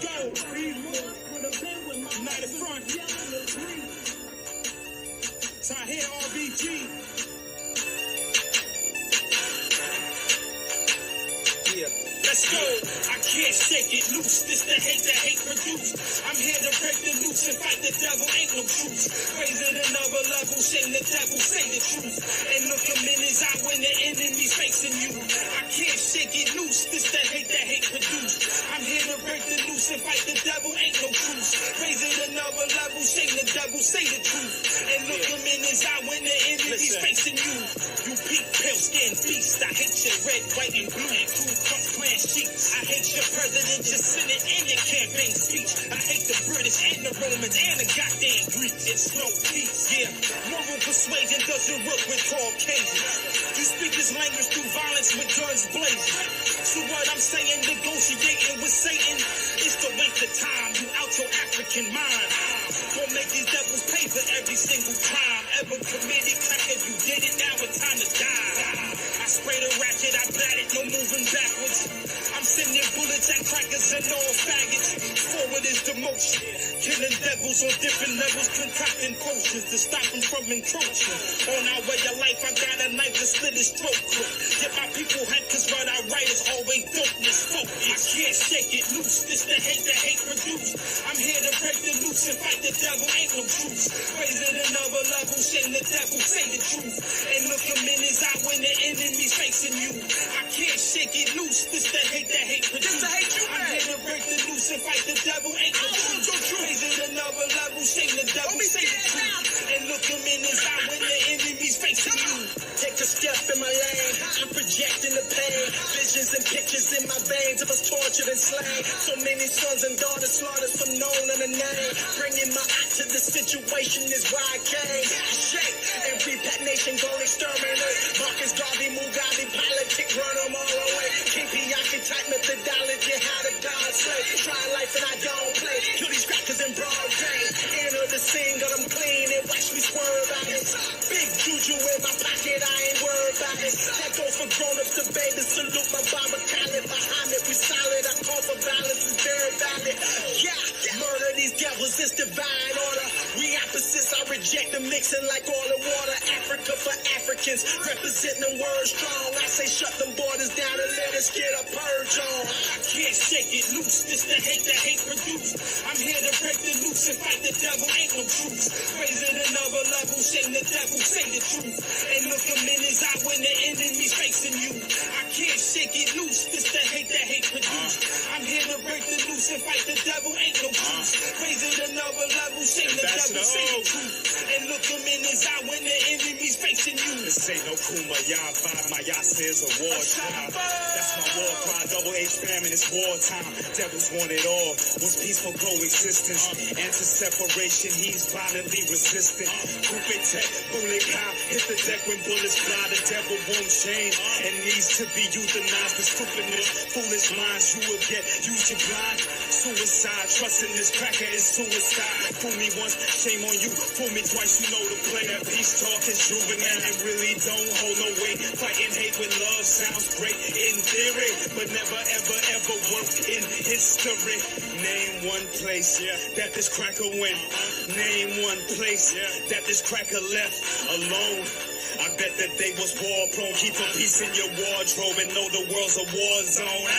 go. United Front. Time here, RBG. Yeah. Let's go. I can't shake it loose. This the hate produce. I'm here to break the loose and fight the devil. Ain't no truce. Raise it another level. Shame the devil. Say the truth. And look him in his eye when the enemy's facing you. I can't shake it loose. This the hate produce. I'm here to break the loose and fight the devil. Ain't no truce. Raise it another level. Shame the devil. Say the truth. And look him in his eye when the enemy's facing you. You peak, pale skin beast. I hate your red, white, and blue. And cool cut clan sheets. I hate your president, your senate, and your campaign speech. I hate the British and the Romans and the goddamn Greeks. It's no peace, yeah. Moral persuasion doesn't work with Caucasians. You speak this language through violence with guns blazing. So what I'm saying, negotiating with Satan, it's to waste the time. You out your African mind. Gonna make these devils pay for every single crime ever committed. Crackers, you did it, now it's time to die. I spray the ratchet, I bat it, no moving backwards. I'm sending bullets at crackers and all faggots. Forward is the motion. Killing devils on different levels, concocting potions to stop them from encroaching. On our way of life, I got a knife to slit his throat quick. Get my people hyped, cause what I write is always dopeness, focus. I can't shake it loose, this the hate produce. I'm here to break the loose and fight the devil, ain't no truce. Raise it another level, shame the devil, say the truth. And look him in his eye when the enemy's facing you. I can't shake it loose, this the hate produce. I'm here to break the loose and fight the devil, ain't no truce. Raise it another level, shame the devil, say the truth. And look him in his eye when the enemy's facing you. Take a step in my lane, I'm projecting the pain. Visions and pictures in my veins of us tortured and slain. So many sons and daughters slaughtered from known and a name. Bringing my eye to the situation is why I came. I shake every pet nation, gon' exterminate. Marcus Garvey, Mugabe, politic, run them all away. King Pianki type methodology, how to God slay. Try life and I don't play. Kill these crackers in broad day. Enter the scene, got them clean and watch me swerve out it. Big juju in my pocket, I ain't worried about it. That goes for grown-ups to babies. Salute my Baba Khaled behind it. We solid, I call for balance, it's very valid. Yeah, murder these devils, it's divine order. We opposites, I reject the mixing like oil and water. Africa for Africans, representing them words strong. I say shut them borders down and let us get a purge on. I can't shake it loose, this the hate produce. I'm here to break the loose and fight the devil, ain't no truce. Raise it another level, shame the devil, say the truth. And look him in his eye when the enemy's facing you. I can't shake it loose, this the hate produce. I'm here to break the loose and fight the devil, ain't no truce. Raise it another level, shame the devil, say the truth. And look him in his eye when the enemy's facing you. This ain't no Kumbaya vibe, my Yasa is a war tribe. That's my war cry, double H famine, it's wartime. Devils want it all, wants peaceful coexistence. Answer separation, he's violently resistant. Coupe tech, bullet cop, hit the deck when bullets fly. The devil won't change and needs to be euthanized. The stupidness, foolish minds, you will get used to blind. Suicide, trusting this cracker is suicide. Fool me once, shame on you. Fool me twice, you know the play. That peace talk is juvenile and really don't hold no weight. Fighting hate with love sounds great in theory, but never ever work in history. Name one place that this cracker went. Name one place that this cracker left alone. I bet that they was war prone. Keep a piece in your wardrobe and know the world's a war zone.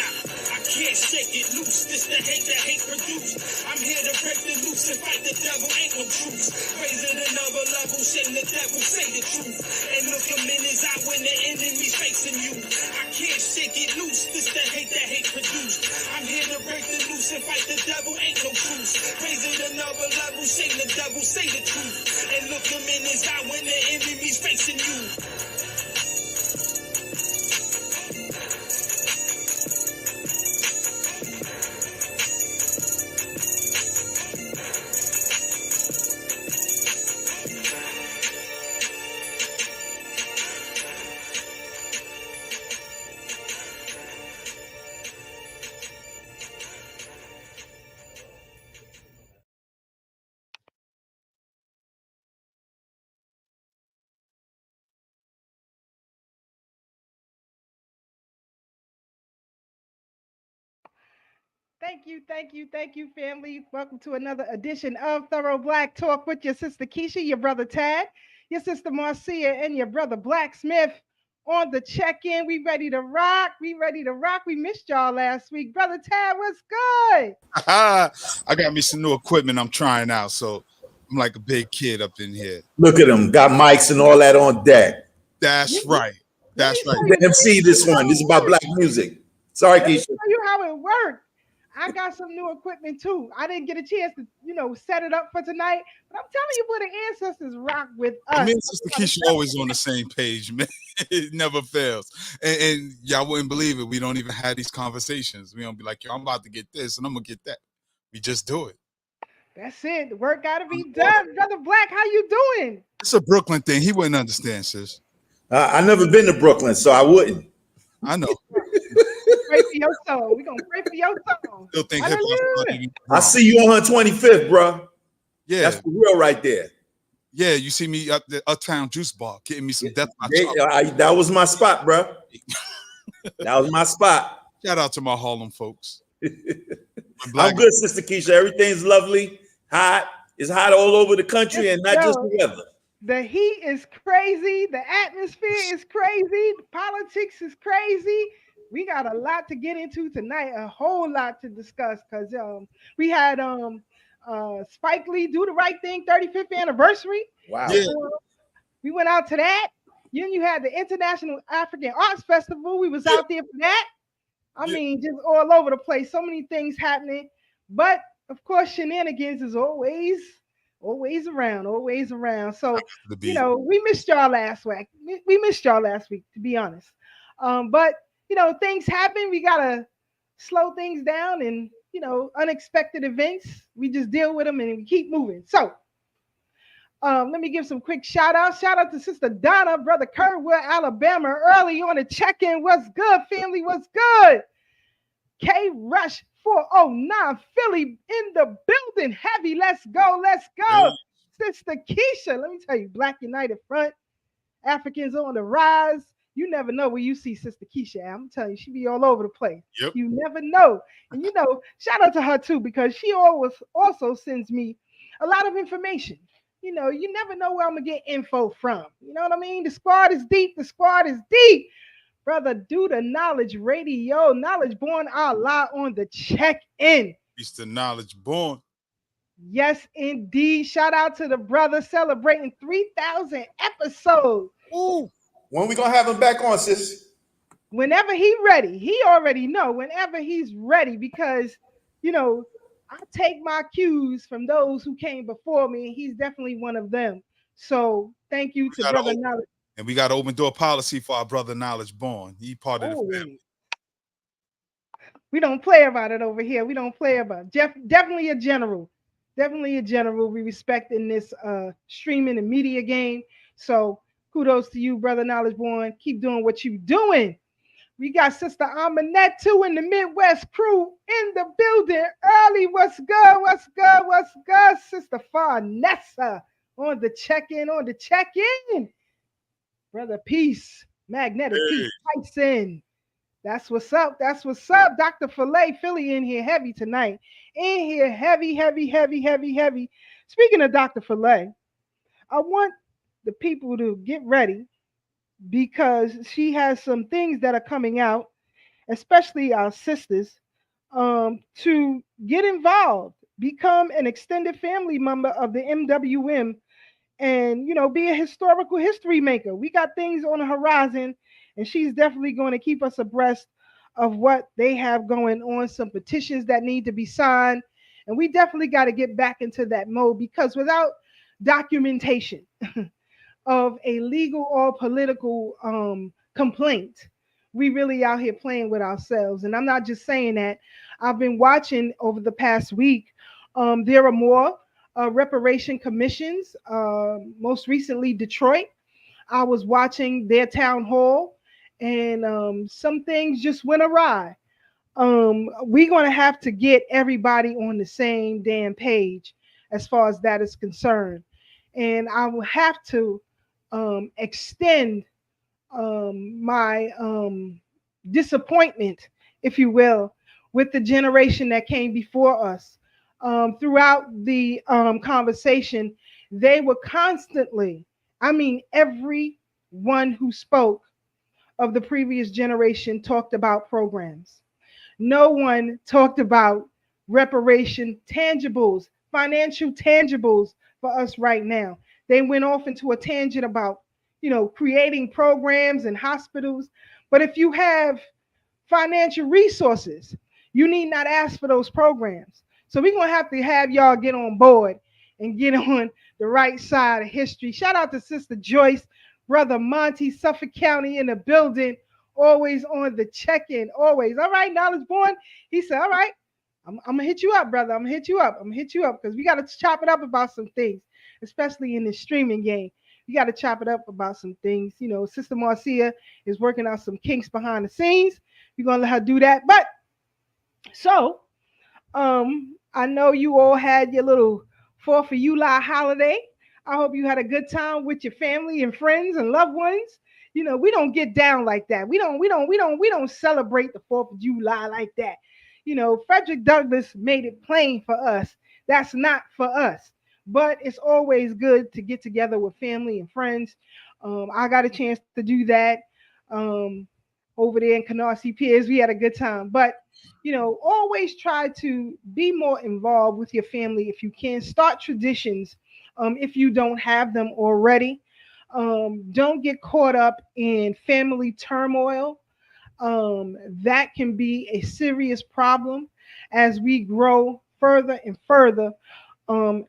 I can't shake it loose, this the hate produce. I'm here to break the loose and fight the devil, ain't no truce. Raise it another level, shame the devil, say the truth. And look him in his eye when the enemy's facing you. I can't shake it loose, this the hate produce. I'm here to break the loose and fight the devil, ain't no truce. Raise it another level, shame the devil, say the truth. And look him in his eye when the enemy's facing you. Thank you, family. Welcome to another edition of Thorough Black Talk with your sister Keisha, your brother Tad, your sister Marcia, and your brother Blacksmith on the check-in. We ready to rock. We ready to rock. We missed y'all last week. Brother Tad, what's good? I got me some new equipment I'm trying out, so I'm like a big kid up in here. Look at them, got mics and all that on deck. That's You- right. Let me That's right. show The you. Let me MC show this you one. how This it is about black works. music. Sorry, Let me Keisha. show you how it works. I got some new equipment too. I didn't get a chance to, set it up for tonight, but I'm telling you, where the ancestors rock with Me us. and Sister Keisha always on the same page, man. It never fails. And y'all wouldn't believe it. We don't even have these conversations. We don't be like, yo, I'm about to get this and I'm gonna get that. We just do it. That's it. The work got to be done. Brother Black, how you doing? It's a Brooklyn thing. He wouldn't understand, sis. I never been to Brooklyn, so I wouldn't. I know. Pray for your soul. We're going to pray for your soul. Still think hip hop Hallelujah. started in the I Bronx. see you on her 25th, bro. That's Yeah, for real right there. yeah. You see me at the Uptown Juice Bar getting me some Death by They- Chocolate. that was my spot, bro. That was my spot. Shout out to my Harlem folks. When I'm Black good, Sister Keisha. Everything's lovely, hot. It's hot all over the country and not just Yo, the weather. the heat is crazy. The atmosphere is crazy. The politics is crazy. We got a lot to get into tonight, a whole lot to discuss because we had Spike Lee do the right thing 35th anniversary. Wow. Yeah. We went out to that. Then you had the International African Arts Festival. We was out there for that. I Yeah. mean, just all over the place. So many things happening. But of course, shenanigans is always around, always around. So, the beat. we missed y'all last week. We missed y'all last week, to be honest. But things happen. We gotta slow things down and unexpected events. We just deal with them and we keep moving. So let me give some quick shout outs. Shout out to Sister Donna, Brother Kerwood, Alabama, early on the check in. What's good, family? What's good? K Rush 409 Philly in the building. Heavy. Let's go. Let's go. Sister Keisha, let me tell you, Black United Front, Africans on the rise. You never know where you see Sister Keisha at. I'm telling you, she be all over the place. Yep. You never know. And shout out to her too, because she always also sends me a lot of information. You never know where I'm gonna get info from. You know what I mean? The squad is deep. The squad is deep. Brother, do the Knowledge Radio, Knowledge Born Allah on the check-in. Peace to knowledge born. Yes, indeed. Shout out to the brother celebrating 3,000 episodes. Ooh. When we gonna have him back on, sis? Whenever he ready, he already know. Whenever he's ready, because I take my cues from those who came before me, and he's definitely one of them. So thank you to gotta Brother open- Knowledge. And we got an open door policy for our brother Knowledge Born. He part of the family. Always. We don't play about it over here. We don't play about it. Definitely a general. Definitely a general. We respect in this streaming and media game. So kudos to you, Brother Knowledge Born. Keep doing what you doing. We got Sister Amanette too in the Midwest crew in the building early. What's good? What's good? What's good? Sister Farnessa on the check-in, on the check-in. Brother Peace, Magnetic Peace Tyson. That's what's up. That's what's up. Dr. Filet Philly in here heavy tonight. In here heavy, heavy, heavy, heavy, heavy. Speaking of Dr. Filet, I want the people to get ready because she has some things that are coming out, especially our sisters, to get involved, become an extended family member of the MWM, and be a historical history maker. We got things on the horizon, and she's definitely going to keep us abreast of what they have going on, some petitions that need to be signed, and we definitely got to get back into that mode, because without documentation of a legal or political complaint, we really out here playing with ourselves. And I'm not just saying that. I've been watching over the past week. There are more reparation commissions. Most recently, Detroit. I was watching their town hall, and some things just went awry. We're going to have to get everybody on the same damn page as far as that is concerned. And I will have to extend my disappointment, if you will, with the generation that came before us. Throughout the conversation, they were constantly, I mean, everyone who spoke of the previous generation talked about programs. No one talked about reparation tangibles, financial tangibles for us right now. They went off into a tangent about, creating programs and hospitals. But if you have financial resources, you need not ask for those programs. So we're gonna have y'all get on board and get on the right side of history. Shout out to Sister Joyce, Brother Monty, Suffolk County in the building, always on the check-in, always. All right, Knowledge Born. He said, all right, I'm gonna hit you up, brother. I'm gonna hit you up. I'm gonna hit you up because we gotta chop it up about some things, especially in this streaming game. We gotta chop it up about some things. Sister Marcia is working out some kinks behind the scenes. We're gonna let her do that. But so, I know you all had your little Fourth of July holiday. I hope you had a good time with your family and friends and loved ones. We don't get down like that. We don't celebrate the Fourth of July like that. Frederick Douglass made it plain for us. That's not for us. But it's always good to get together with family and friends. I got a chance to do that. Um, Over there in Canarsie Piers. We had a good time. But always try to be more involved with your family if you can. Start traditions if you don't have them already. Don't get caught up in family turmoil. That can be a serious problem as we grow further and further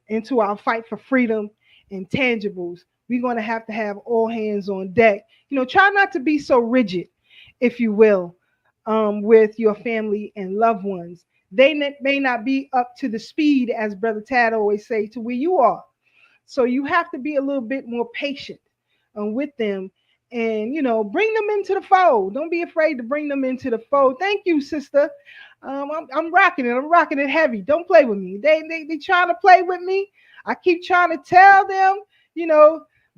into our fight for freedom and tangibles. We're going to have all hands on deck. Try not to be so rigid, if you will, with your family and loved ones. They may not be up to the speed, as Brother Tad always say, to where you are. So you have to be a little bit more patient with them and, bring them into the fold. Don't be afraid to bring them into the fold. Thank you, sister. I'm rocking it. I'm rocking it heavy. Don't play with me. They trying to play with me. I keep trying to tell them,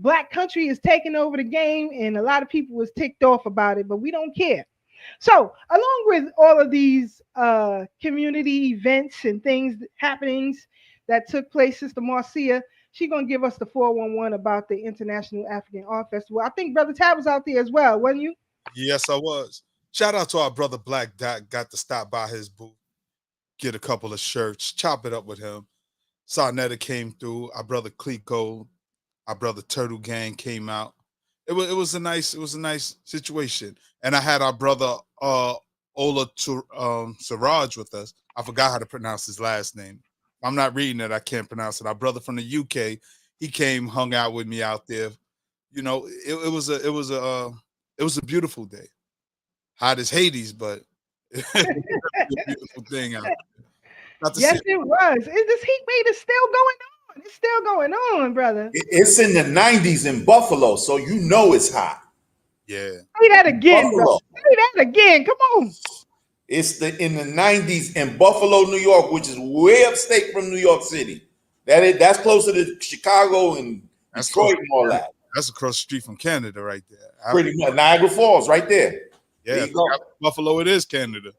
Black country is taking over the game, and a lot of people was ticked off about it, but we don't care. So, along with all of these community events and happenings that took place, Sister Marcia, she gonna give us the 411 about the International African Art Festival. I think Brother Tab was out there as well, wasn't you? Yes, I was. Shout out to our brother Black Dot. Got to stop by his booth, get a couple of shirts, chop it up with him. Sarnetta came through. Our brother Clico, our brother Turtle Gang came out. It was a nice situation. And I had our brother Siraj with us. I forgot how to pronounce his last name. I'm not reading it. I can't pronounce it. Our brother from the UK, he came, hung out with me out there. It was a beautiful day. Hot as Hades, but it was a beautiful thing out there. Not to Yes, say, it was. This heat wave is still going on. It's still going on, brother. It's in the 90s in Buffalo, so you know it's hot. yeah. Say that again, brother. Buffalo. Say that again. Come on. It's in the 90s in Buffalo, New York, which is way upstate from New York City. That's closer to Chicago and That's close. Detroit and all that. That's across the street from Canada right there. Pretty much Niagara Falls, right there. Yeah, There you go. Buffalo, it is Canada.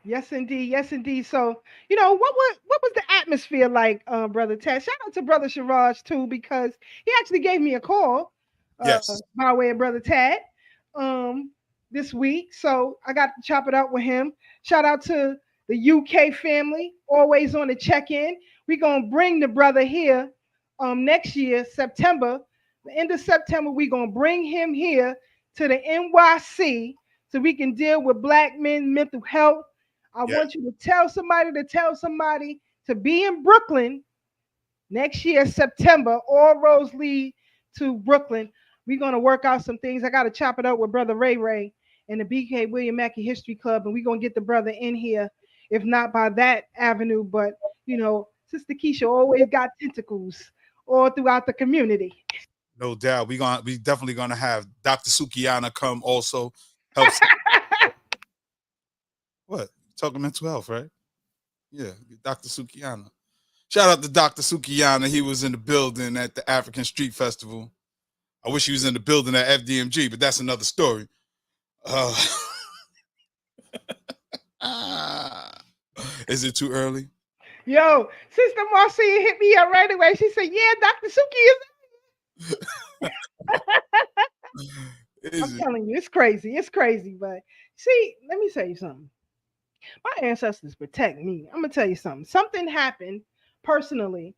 Yes, indeed. Yes, indeed. So, what was the atmosphere like, brother Ted? Shout out to brother Sharaj too, because he actually gave me a call, Yes. by way of brother Ted, um, this week. So I got to chop it up with him. Shout out to the UK family, always on the check-in. We're gonna bring the brother here, next year, September, the end of September. We're gonna bring him here to the NYC so we can deal with Black men mental health. I Yeah. want you to tell somebody to be in Brooklyn next year, September. All roads lead to Brooklyn. We're going to work out some things. I got to chop it up with Brother Ray Ray and the BK William Mackey History Club, and we're going to get the brother in here, if not by that avenue. But, Sister Keisha always got tentacles all throughout the community. No doubt. We definitely gonna have Dr. Sukiyana come also help. What? Talking mental health, right? Yeah, Dr. Sukiyana. Shout out to Dr. Sukiyana. He was in the building at the African Street Festival. I wish he was in the building at FDMG, but that's another story. Uh, Ah. Is it too early? Yo, Sister Marcia hit me up right away. She said, "Yeah, Dr. Suki is." I'm Is it? telling you, it's crazy. It's crazy. But see, let me tell you something. My ancestors protect me. I'm gonna tell you something. Something happened personally,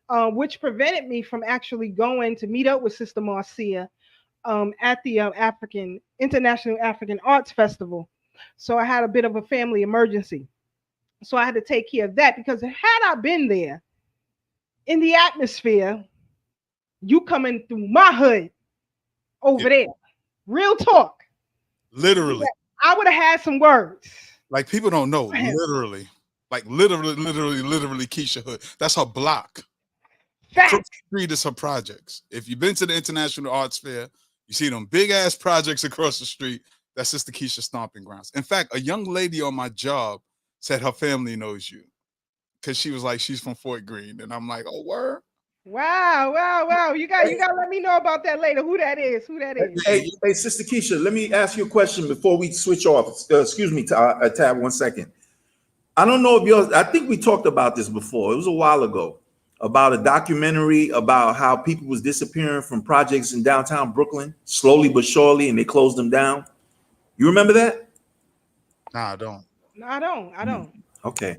which prevented me from actually going to meet up with Sister Marcia at the African International African Arts Festival. So I had a bit of a family emergency. So I had to take care of that because had I been there in the atmosphere, you coming through my hood Yeah, over there, real talk, literally. I would have had some words Like people don't know. for him. Literally. Like literally Keisha Hood. That's her block. Across Fact. the street is her projects. If you've been to the International Arts Fair, you see them big ass projects across the street. That's Sister Keisha stomping grounds. In fact, a young lady on my job said her family knows you because she was like, she's from Fort Greene. And I'm like, oh, word? Wow, wow, wow. You gotta let me know about that later. Who that is? Who that is? Hey, hey, Sister Keisha, let me ask you a question before we switch off. Excuse me, Tab, 1 second. I don't know if yours, I think we talked about this before. It was a while ago about a documentary about how people was disappearing from projects in downtown Brooklyn, slowly but surely, and they closed them down. You remember that? Nah, I don't. No, I don't. I don't. Okay.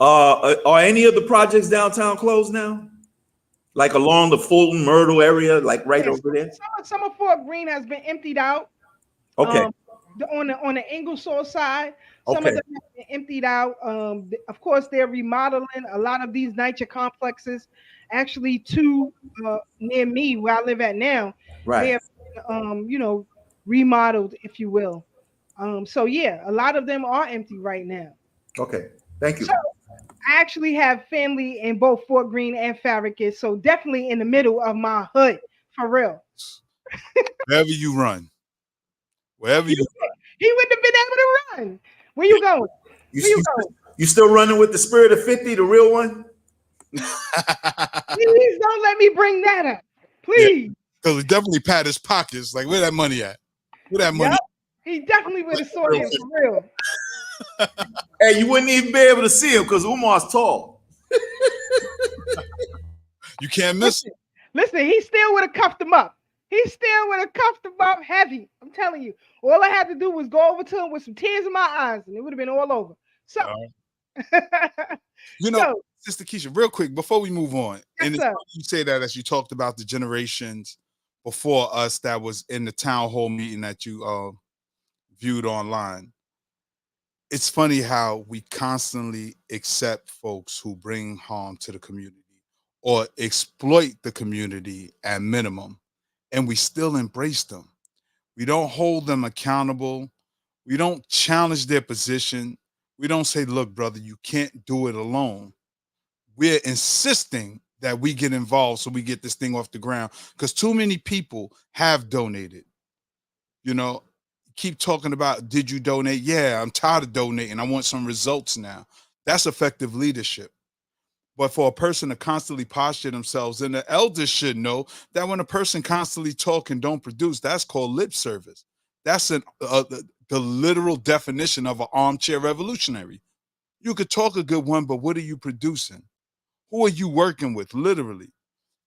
Are any of the projects downtown closed now? Like along the Fulton Myrtle area, like right Yes, over there? some of Fort Greene has been emptied out. Okay. Um, on the Ingersoll side, some of Okay. them have been emptied out. Of course, they're remodeling a lot of these nicher complexes. Actually, two near me where I live at now, they Right. have remodeled, if you will. So yeah, a lot of them are empty right now. Okay. Thank So you. I actually have family in both Fort Greene and Farragut, so definitely in the middle of my hood for real. Wherever you run, wherever He, you he wouldn't have been able to run. Where you going? You, Where you you, going? you still running with the spirit of 50, the real one? Please don't let me bring that up. yeah, Please. because he definitely pat his pockets. Like, where that money at? Where that Yep. money? He definitely would have saw him for real. Hey, you wouldn't even be able to see him because Umar's tall. You can't miss it. Listen, listen, he still would have cuffed him up. He still would have cuffed him up heavy. I'm telling you. All I had to do was go over to him with some tears in my eyes, and it would have been all over. So, You know, so Sister Keisha, real quick before we move on, yes, and it's sir. funny you say that as you talked about the generations before us that was in the town hall meeting that you viewed online. It's funny how we constantly accept folks who bring harm to the community or exploit the community at minimum, and we still embrace them. We don't hold them accountable. We don't challenge their position. We don't say, look, brother, you can't do it alone. We're insisting that we get involved so we get this thing off the ground because too many people have donated. You know, keep talking about, did you donate? Yeah, I'm tired of donating. I want some results now. That's effective leadership. But for a person to constantly posture themselves, and the elders should know that when a person constantly talk and don't produce, that's called lip service. That's the literal definition of an armchair revolutionary. You could talk a good one, but what are you producing? Who are you working with? Literally,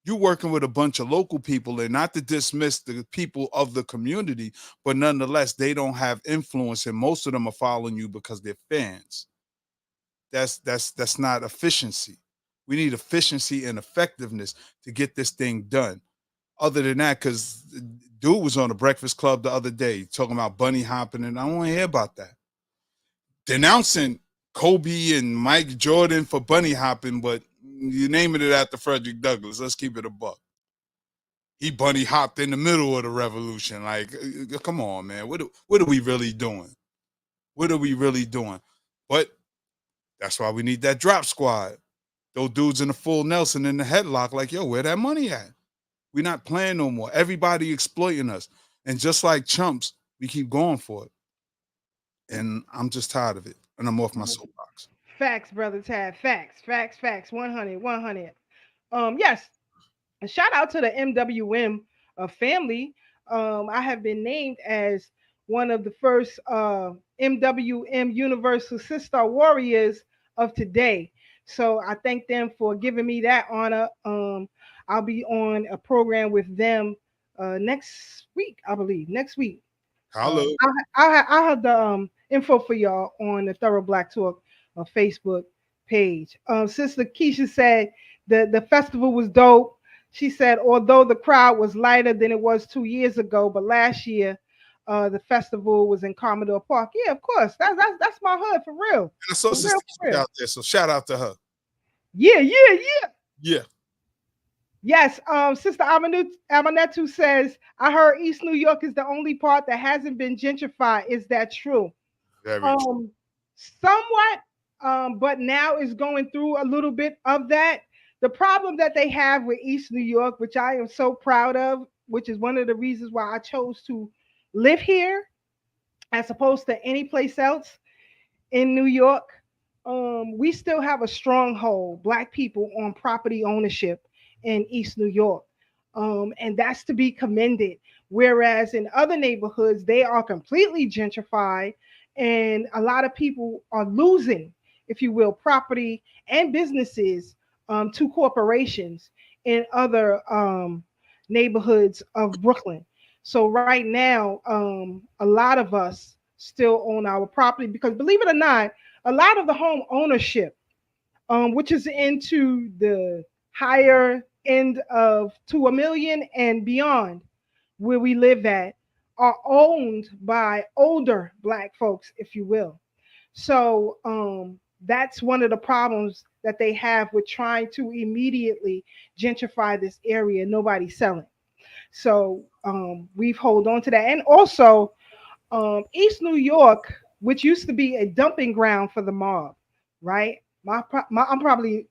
you're working with a bunch of local people, and not to dismiss the people of the community, but nonetheless, they don't have influence, and most of them are following you because they're fans. That's not efficiency. We need efficiency and effectiveness to get this thing done. Other than that, because dude was on the Breakfast Club the other day talking about bunny hopping, and I don't want to hear about that. Denouncing Kobe and Mike Jordan for bunny hopping, but you naming it after Frederick Douglass. Let's keep it a buck. He bunny hopped in the middle of the revolution. Like, come on, man. What are we really doing? What are we really doing? But that's why we need that drop squad. Those dudes in the full Nelson in the headlock, like, yo, where that money at? We're not playing no more. Everybody exploiting us. And just like chumps, we keep going for it. And I'm just tired of it. And I'm off my soapbox. Facts, brother Tad. Facts, facts, facts. 100, 100. Yes. A shout out to the MWM family. I have been named as one of the first MWM Universal Sister Warriors of today. So I thank them for giving me that honor. I'll be on a program with them next week, I believe. Next week. Hello. I'll have the info for y'all on the Thorough Black Talk Facebook page. Sister Keisha said the festival was dope. She said, although the crowd was lighter than it was 2 years ago, but last year the festival was in Commodore Park. Yeah, of course. That's my hood for real. And I saw For Sister real. Keisha out there, so shout out to her. Yeah. Yeah. Yes, Sister Amanetu says, I heard East New York is the only part that hasn't been gentrified. Is that true? Very true. Somewhat, but now is going through a little bit of that. The problem that they have with East New York, which I am so proud of, which is one of the reasons why I chose to live here as opposed to any place else in New York, we still have a stronghold, Black people, on property ownership in East New York. And that's to be commended. Whereas in other neighborhoods, they are completely gentrified, and a lot of people are losing, if you will, property and businesses to corporations in other neighborhoods of Brooklyn. So right now, a lot of us still own our property because, believe it or not, a lot of the home ownership, which is into the higher end of to a million and beyond, where we live at, are owned by older Black folks, if you will. So that's one of the problems that they have with trying to immediately gentrify this area. Nobody's selling. So we've hold on to that. And also, East New York, which used to be a dumping ground for the mob, right? I'm probably,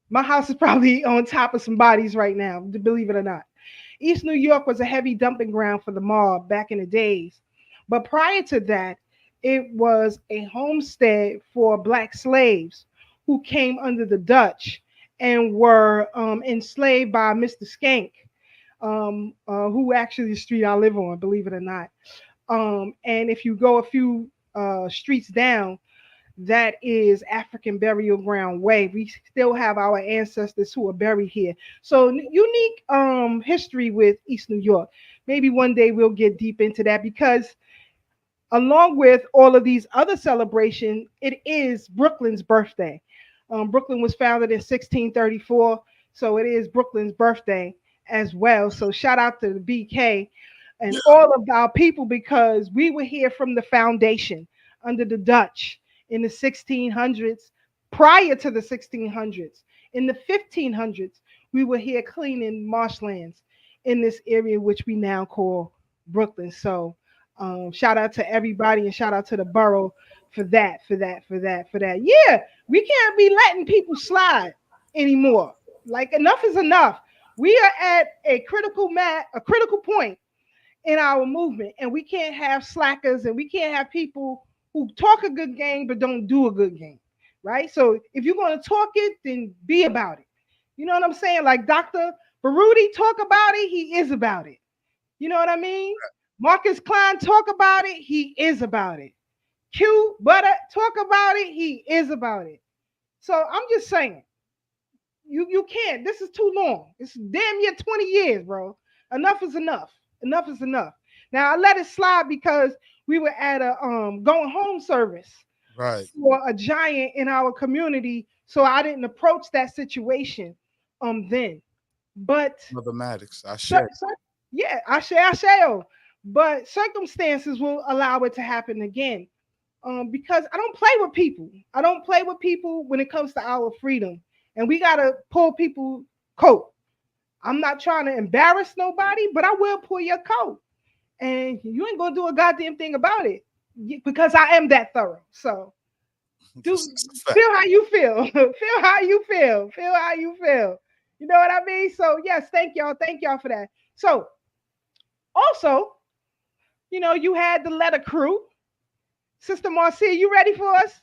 my house is probably on top of some bodies right now, believe it or not. East New York was a heavy dumping ground for the mob back in the days. But prior to that, it was a homestead for Black slaves who came under the Dutch and were enslaved by Mr. Skank, who actually the street I live on, believe it or not. And if you go a few streets down, that is African Burial Ground Way. We still have our ancestors who are buried here. So unique history with East New York. Maybe one day we'll get deep into that because along with all of these other celebrations, it is Brooklyn's birthday. Brooklyn was founded in 1634, so it is Brooklyn's birthday as well. So shout out to the BK and all of our people because we were here from the foundation under the Dutch in the 1600s, prior to the 1600s. In the 1500s, we were here cleaning marshlands in this area, which we now call Brooklyn. So shout out to everybody and shout out to the borough for that. Yeah, we can't be letting people slide anymore. Like enough is enough. We are at a critical point in our movement, and we can't have slackers and we can't have people who talk a good game but don't do a good game, right? So if you're going to talk it, then be about it. You know what I'm saying? Like Dr. Baruti talk about it, he is about it. You know what I mean? Marcus Klein talk about it, he is about it. Q Butter talk about it, he is about it. So I'm just saying, you can't. This is too long. It's damn near 20 years, bro. Enough is enough. Enough is enough. Now I let it slide because we were at a going home service Right. for a giant in our community, so I didn't approach that situation then. But Mathematics. I share. yeah, I shall. But circumstances will allow it to happen again. Because I don't play with people. I don't play with people when it comes to our freedom. And we gotta pull people coat. I'm not trying to embarrass nobody, but I will pull your coat. And you ain't gonna do a goddamn thing about it because I am that thorough. So feel how you feel. Feel how you feel. Feel how you feel. You know what I mean? So yes, thank y'all. Thank y'all for that. So also, you had the letter crew. Sister Marcia, you ready for us?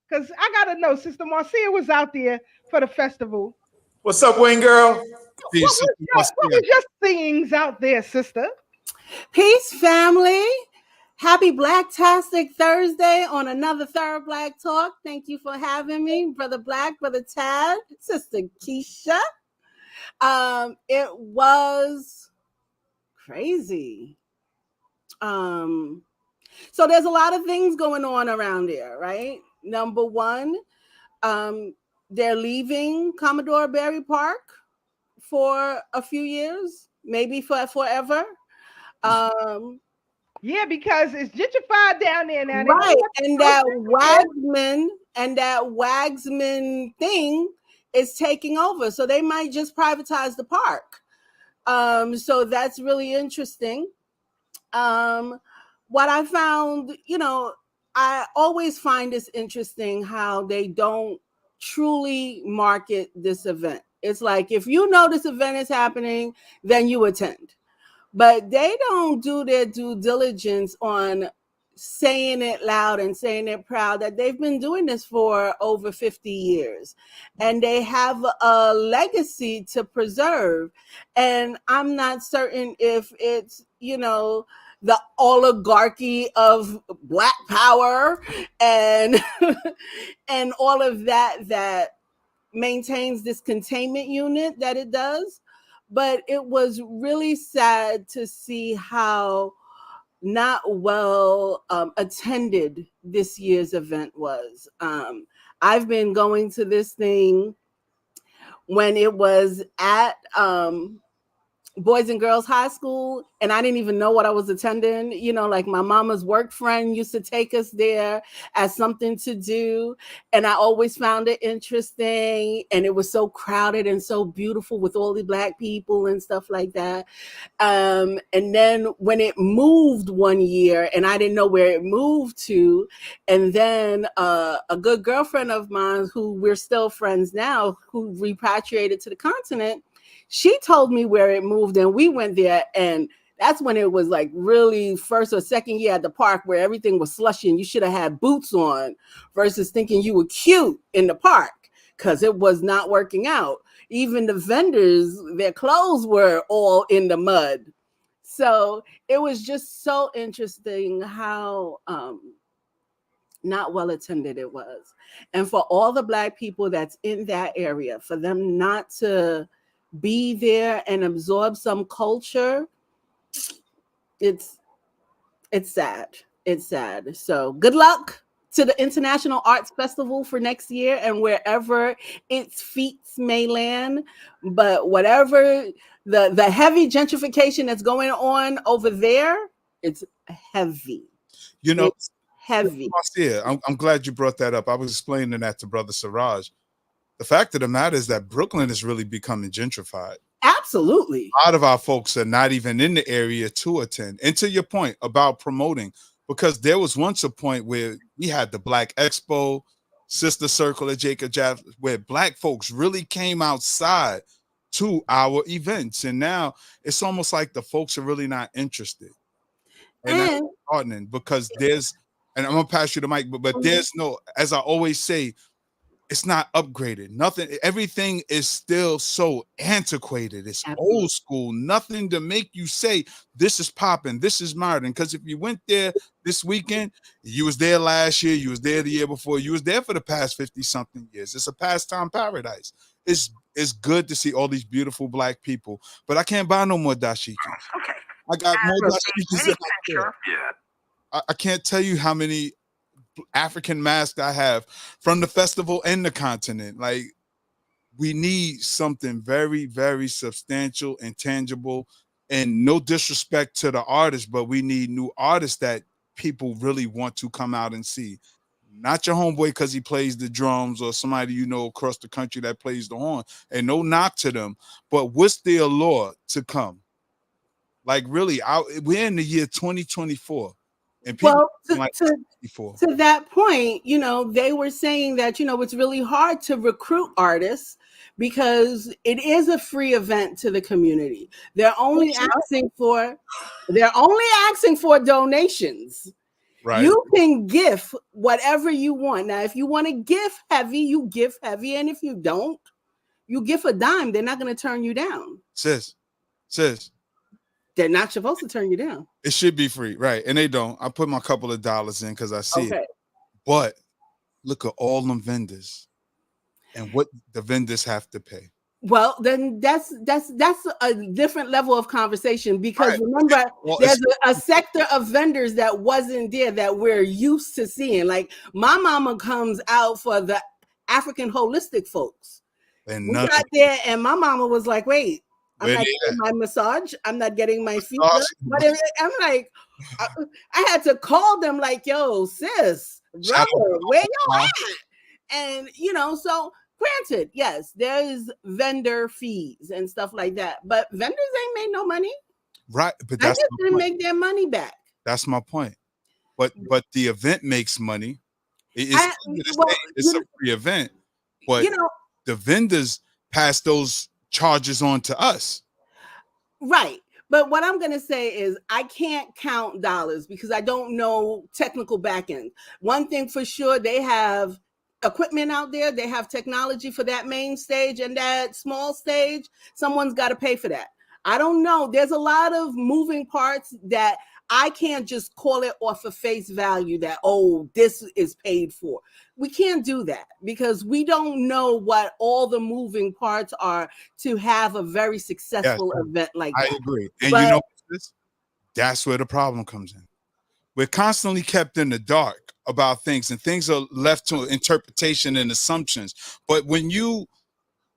Because I gotta know, Sister Marcia was out there for the festival. What's up, Wayne girl? What was your things out there, sister? Peace, family. Happy Blacktastic Thursday on another Third Black Talk. Thank you for having me, Brother Black, Brother Tad, Sister Keisha. It was crazy. So there's a lot of things going on around there, right? Number one, they're leaving Commodore Barry Park for a few years, maybe for forever. Yeah, because it's gentrified down there now. They don't Right. want And no that Wagsman thing is taking over. So they might just privatize the park. So that's really interesting. What I found, I always find this interesting how they don't truly market this event. It's like if you know this event is happening, then you attend. But they don't do their due diligence on saying it loud and saying it proud that they've been doing this for over 50 years and they have a legacy to preserve. And I'm not certain if it's, the oligarchy of Black power and and all of that maintains this containment unit that it does. But it was really sad to see how not well attended this year's event was. I've been going to this thing when it was at Boys and Girls High School, and I didn't even know what I was attending. Like my mama's work friend used to take us there as something to do, and I always found it interesting. And it was so crowded and so beautiful with all the Black people and stuff like that. And then when it moved one year, and I didn't know where it moved to, and then a good girlfriend of mine, who we're still friends now, who repatriated to the continent, she told me where it moved, and we went there, and that's when it was like really first or second year at the park where everything was slushy and you should have had boots on versus thinking you were cute in the park because it was not working out. Even the vendors, their clothes were all in the mud. So it was just so interesting how not well attended it was. And for all the Black people that's in that area, for them not to be there and absorb some culture, it's sad. It's sad. So good luck to the International Arts Festival for next year and wherever its feet may land. But whatever the heavy gentrification that's going on over there, it's heavy. It's heavy. Marcia, I'm glad you brought that up. I was explaining that to Brother Siraj. The fact of the matter is that Brooklyn is really becoming gentrified. Absolutely. A lot of our folks are not even in the area to attend. And to your point about promoting, because there was once a point where we had the Black Expo, Sister Circle at Jacob Jaff, where Black folks really came outside to our events. And now it's almost like the folks are really not interested. And that's disheartening because and I'm going to pass you the mic, but there's no, as I always say, it's not upgraded. Nothing. Everything is still so antiquated. It's old school. Nothing to make you say this is popping, this is modern. Because if you went there this weekend, you was there last year, you was there the year before, you was there for the past 50-something years. It's a pastime paradise. It's good to see all these beautiful Black people, but I can't buy no more dashiki. Okay. I got more dashikis out there. I can't tell you how many African masks I have from the festival and the continent. Like, we need something very, very substantial and tangible. And no disrespect to the artists, but we need new artists that people really want to come out and see. Not your homeboy because he plays the drums or somebody you know across the country that plays the horn. And no knock to them, but what's the allure to come? Like, really, we're in the year 2024. And people to that point, they were saying that, it's really hard to recruit artists because it is a free event to the community. They're only asking for donations. Right. You can gift whatever you want. Now, if you want to gift heavy, you gift heavy. And if you don't, you gift a dime. They're not going to turn you down. Sis, They're not supposed to turn you down. It should be free, right? And they don't. I put my couple of dollars in because I see Okay. it. But look at all them vendors and what the vendors have to pay. Well, then that's a different level of conversation, because Right. remember, Well, there's a sector of vendors that wasn't there that we're used to seeing. Like my mama comes out for the African holistic folks. and We none got there, and my mama was like, "Wait, I'm Where not they getting my massage. I'm not getting my feet Massage. done." But I'm like, I had to call them like, "Yo, sis, Shout brother, out where to you Omaha. at?" And so granted, yes, there's vendor fees and stuff like that, but vendors ain't made no money. Right, but I that's just my didn't point. make their money back. That's my point. But the event makes money. It's I, well, it's a you, free event, but you know, the vendors pass those charges on to us. right. But what I'm going to say is I can't count dollars because I don't know technical back end. One thing for sure, they have equipment out there. They have technology for that main stage and that small stage. Someone's got to pay for that. I don't know. There's a lot of moving parts that I can't just call it off of face value that, oh, this is paid for. We can't do that because we don't know what all the moving parts are to have a very successful event like I that. agree. And But, you know that's where the problem comes in. We're constantly kept in the dark about things, and things are left to interpretation and assumptions. But when you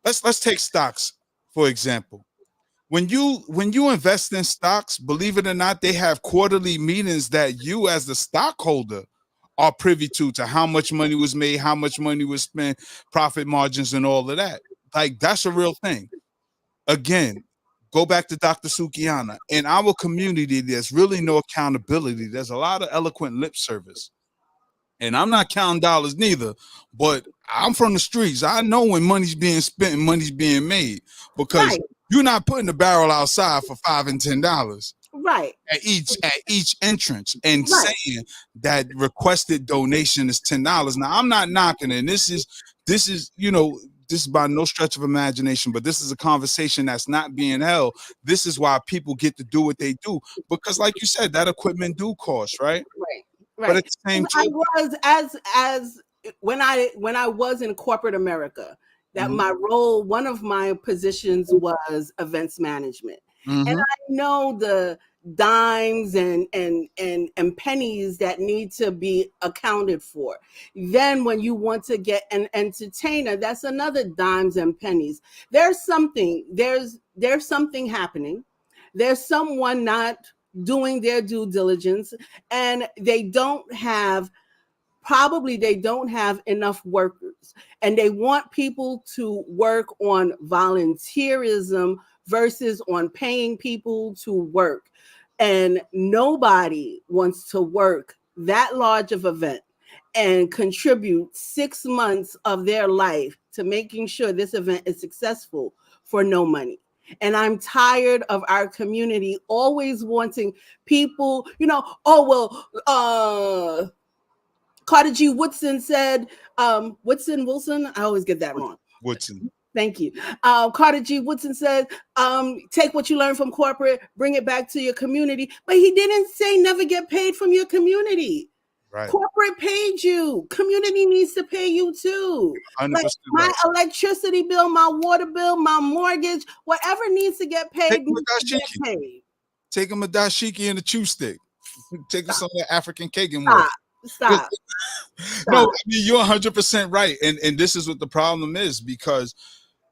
let's take stocks for example. When you invest in stocks, believe it or not, they have quarterly meetings that you as the stockholder are privy to how much money was made, how much money was spent, profit margins, and all of that. Like that's a real thing. Again, go back to Dr. Sukiana. In our community, there's really no accountability. There's a lot of eloquent lip service. And I'm not counting dollars neither, but I'm from the streets. I know when money's being spent and money's being made because right, you're not putting the barrel outside for $5 and $10 right, at each entrance and right. saying that requested donation is $10. Now I'm not knocking it. This is this is by no stretch of imagination, but this is a conversation that's not being held. This is why people get to do what they do because, like you said, that equipment do cost, right? Right, But right. at the same I time, was as when I was in corporate America, that Mhm. my role, one of my positions was events management. And Mhm. I know the dimes and pennies that need to be accounted for. Then when you want to get an entertainer, that's another dimes and pennies. There's something happening. There's someone not doing their due diligence, and they don't have enough workers, and they want people to work on volunteerism versus on paying people to work, and nobody wants to work that large of event and contribute 6 months of their life to making sure this event is successful for no money. And I'm tired of our community always wanting people, oh, well, Carter G. Woodson said, Wilson, I always get that wrong. Woodson. Thank you. Carter G. Woodson said, take what you learn from corporate, bring it back to your community. But he didn't say never get paid from your community. Right. Corporate paid you. Community needs to pay you too. 100% Like my right. electricity bill, my water bill, my mortgage, whatever needs to get paid needs to get paid. Take him a dashiki and a chew stick. Take him some of that African cake and Stop. No, I mean, you're 100% right. And this is what the problem is because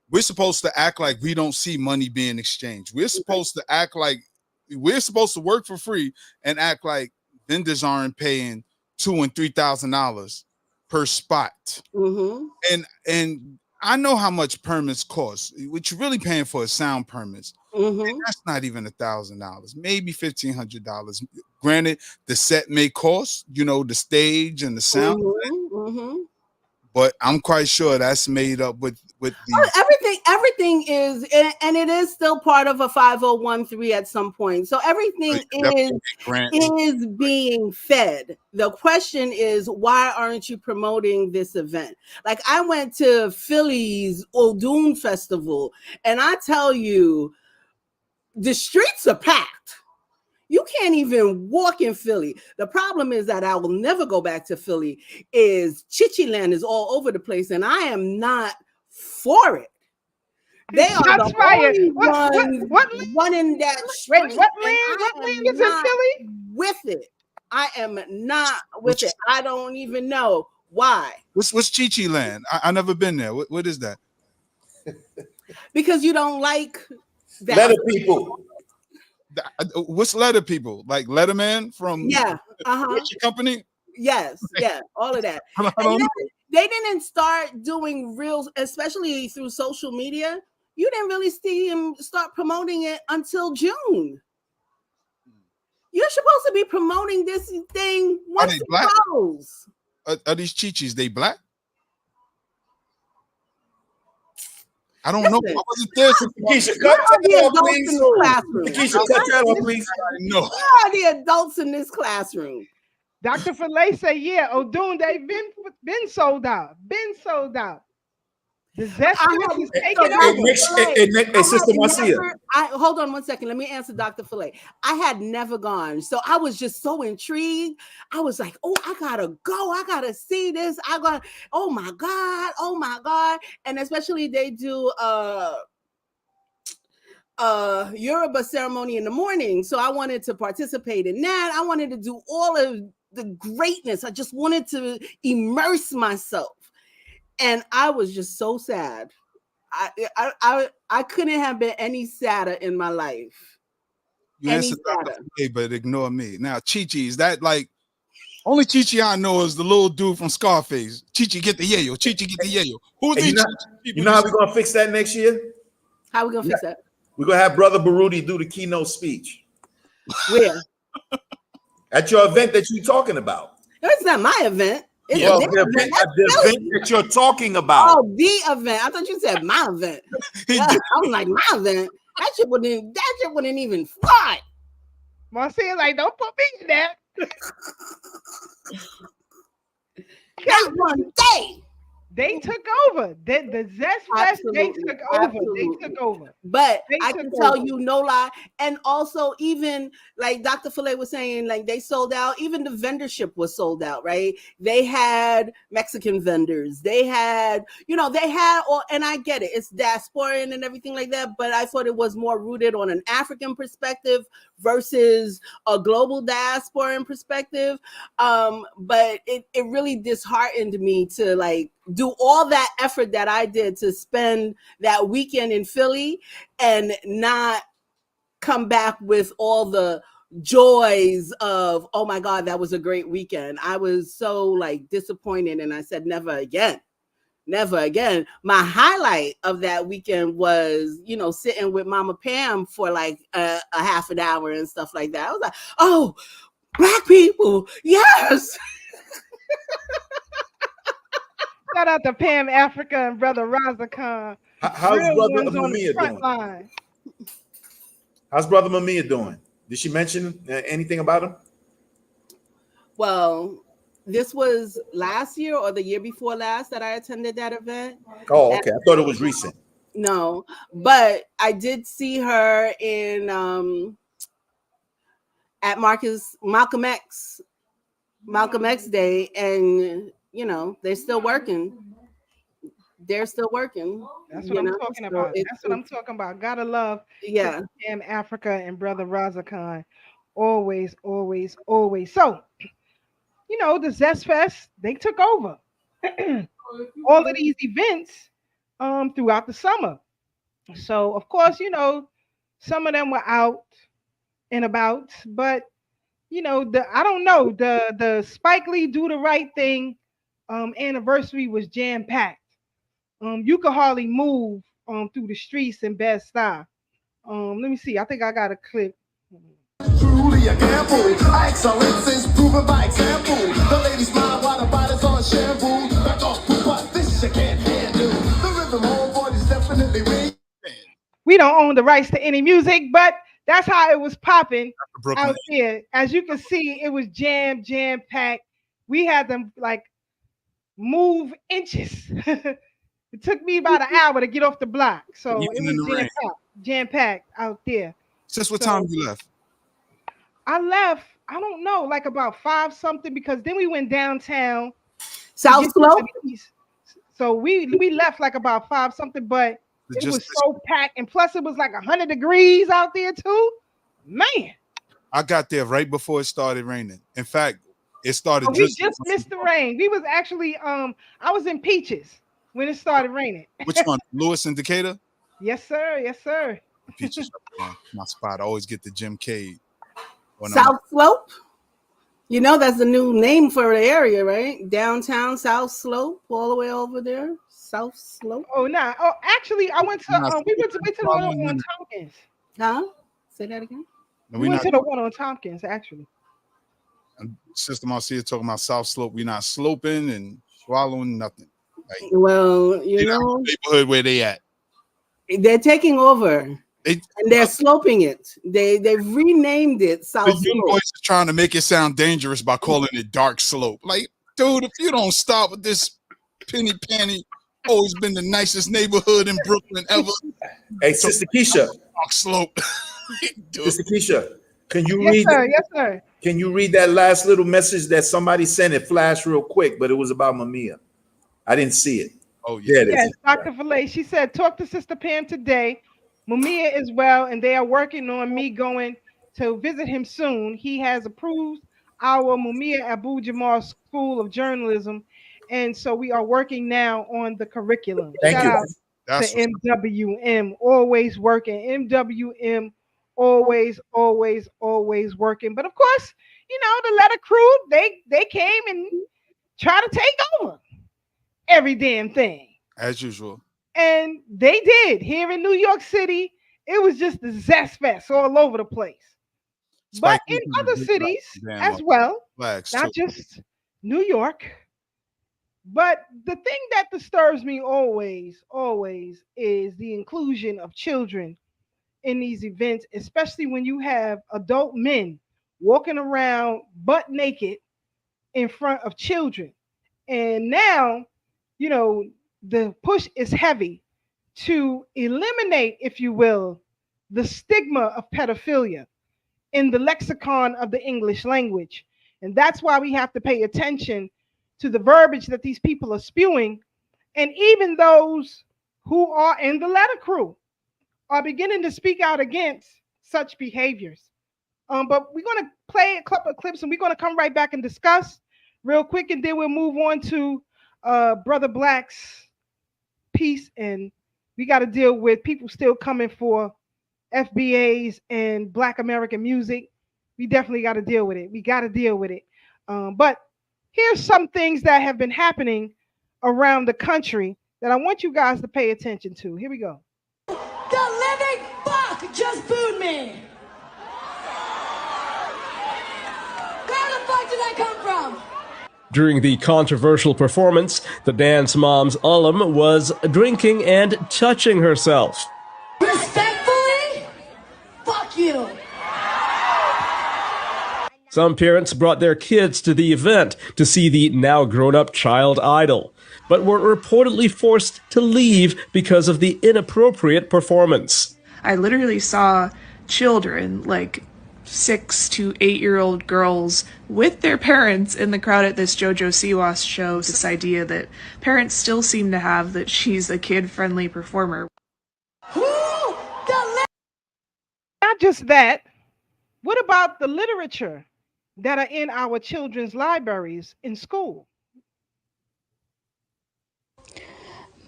we're supposed to act like we don't see money being exchanged. We're supposed to act like we're supposed to work for free and act like vendors aren't paying $2,000 and $3,000 per spot. Mm-hmm. And I know how much permits cost. What you're really paying for is sound permits. Mm-hmm. And that's not even $1,000, maybe $1,500. Granted, the set may cost, the stage and the sound, mm-hmm. but I'm quite sure that's made up with the everything is, and it is still part of a 5013 at some point. So everything is being fed. The question is, why aren't you promoting this event? Like I went to Philly's Odoon Festival, and I tell you, the streets are packed. You can't even walk in Philly. The problem is that I will never go back to Philly. Is Chichi Land is all over the place, and I am not for it. They are Shots the fired. only What ones running that wait, street, what and land I am is in not Philly? with it. I am not with Which- it. I don't even know why. What's Chi Land? I never been there. What is that? Because you don't like that. Letter people. What's letter people? Like Letterman from Yeah. What's your company? Yes. Yeah. All of that. I And don't then know. they didn't start doing reels, especially through social media. You didn't really see him start promoting it until June. You're supposed to be promoting this thing once they it black? goes. Are these Chichis? They black? I don't know. I wasn't there. Keisha, Where cut are the that off, adults please. in this classroom? Keisha, cut that off, please. No. Where are the adults in this classroom? Dr. Filet say, yeah, O'Doon, they've been sold out. Been sold out. The zest I Fest have- is so taking Dr. over. Hey, Sister Marcia. Hold on one second. Let me answer Dr. Filet. I had never gone. So I was just so intrigued. I was like, oh, I gotta go. I gotta see this. Oh my God. Oh my God. And especially they do Yoruba ceremony in the morning. So I wanted to participate in that. I wanted to do all of the greatness. I just wanted to immerse myself. And I was just so sad. I couldn't have been any sadder in my life. You answered Dr. Filet, but ignore me. Now, Chi-Chi, is that like only Chi-Chi I know is the little dude from Scarface. Chi-Chi get the yayo. Chi-Chi get the yayo. Who's Hey, you know how we're gonna fix that next year? How we gonna fix that? We're gonna have Brother Baruti do the keynote speech. Where? At your event that you're talking about. It's not my event. It's Well, their the event. event that you're talking about. Oh, the event. I thought you said my event. Yeah, I was like, my event. That shit wouldn't even fly. Marcia like, don't put me in that. Not one day. They took over. The Zest Fest, they took over. They took over. But They I took can tell over. you no lie. And also, even like Dr. Filet was saying, like they sold out, even the vendorship was sold out, right? They had Mexican vendors, they had all, and I get it, it's diasporan and everything like that, but I thought it was more rooted on an African perspective versus a global diasporan perspective. But it really disheartened me to like do all that effort that I did to spend that weekend in Philly and not come back with all the joys of, oh my God, that was a great weekend. I was so like disappointed, and I said, never again. Never again. My highlight of that weekend was, sitting with Mama Pam for like a half an hour and stuff like that. I was like, oh, Black people, yes. Shout out to Pam Africa and Brother Raza Khan. How's Real Brother ones on the Mamiya front doing? line. How's Brother Mamiya doing? Did she mention anything about him? Well, this was last year or the year before last that I attended that event. Oh, okay. I thought it was recent. No, but I did see her in at Malcolm X Day, and they're still working. They're still working. That's what I'm talking about. That's what I'm talking about. Gotta love Pam Africa and Brother Raza Khan. Always, always, always. So, the Zest Fest, they took over all of these events throughout the summer. So, of course, some of them were out and about, but I don't know, the Spike Lee Do the Right Thing anniversary was jam packed. You could hardly move through the streets in Bed-Stuy. Let me see. I think I got a clip. Truly a gamble. Excellence is proven by example. The ladies smile while the body's on shampoo. Back off, but this you can't handle. The rhythm homeboy is definitely weak. We don't own the rights to any music, but that's how it was popping out there. As you can see, it was jam packed. We had them like move inches. It took me about an hour to get off the block. So it was jam packed out there. Since what time you left? I left, I don't know, like about 5 something, because then we went downtown to South get to Slope. the east. So we left like about 5 something, but it Just was so packed, and plus it was like 100 degrees out there too. Man, I got there right before it started raining. In fact, it started but we drizzling. just missed the rain. We was actually I was in Peaches when it started raining. Which one? Lewis and Decatur? Yes, sir. Yes, sir. Peaches. My spot. I always get the Jim Cade. When I'm South Slope. You know that's the new name for the area, right? Downtown South Slope, all the way over there. South Slope. Oh, nah. Oh, actually, I went to not we went to the one following on them. Tompkins. Huh? Say that again. And We we went not to the one on Tompkins, actually. Sister Marcia talking about South Slope. We not sloping and swallowing nothing. Like, Well, you get out know, the neighborhood where they at. they're taking over They and they're sloping it. They've renamed it the South young Slope. boys are trying to make it sound dangerous by calling it dark slope. Like, dude, if you don't stop with this penny panty, always been the nicest neighborhood in Brooklyn ever. Hey, Sister Keisha. Dark slope. Dude, Sister Keisha, can you Yes, read? sir. Yes, sir. Can you read that last little message that somebody sent? It flashed real quick, but it was about Mamiya. I didn't see it. oh yeah. There it Yes, is. Dr. Filet. She said, talk to Sister Pam today. Mumia is well, and they are working on me going to visit him soon. He has approved our Mumia Abu Jamal School of Journalism, and so we are working now on the curriculum. Thank Shout you. out That's to MWM, always working. MWM, always working. But of course, you know, the letter crew, they came and tried to take over every damn thing. as usual. And they did. Here in New York City, it was just the zest fest all over the place. But Spike in Lee other did a big cities damn as well, flags too. not just New York. But the thing that disturbs me always is the inclusion of children in these events, especially when you have adult men walking around butt naked in front of children. And now, you know, the push is heavy to eliminate, if you will, the stigma of pedophilia in the lexicon of the English language. And that's why we have to pay attention to the verbiage that these people are spewing. And even those who are in the letter crew are beginning to speak out against such behaviors. But we're going to play a couple of clips and we're going to come right back and discuss real quick. And then we'll move on to Brother Black's piece. And we got to deal with people still coming for FBAs and Black American music. We definitely got to deal with it. We got to deal with it. But here's some things that have been happening around the country that I want you guys to pay attention to. Here we go. The living fuck just booed me. Where the fuck did that come from? During the controversial performance, the dance mom's alum was drinking and touching herself. Respectfully, fuck you. Some parents brought their kids to the event to see the now grown-up child idol, but were reportedly forced to leave because of the inappropriate performance. I literally saw children, like 6 to 8-year-old girls, with their parents in the crowd at this JoJo Siwas show. This idea that parents still seem to have that she's a kid-friendly performer. Not just that, what about the literature that are in our children's libraries in school?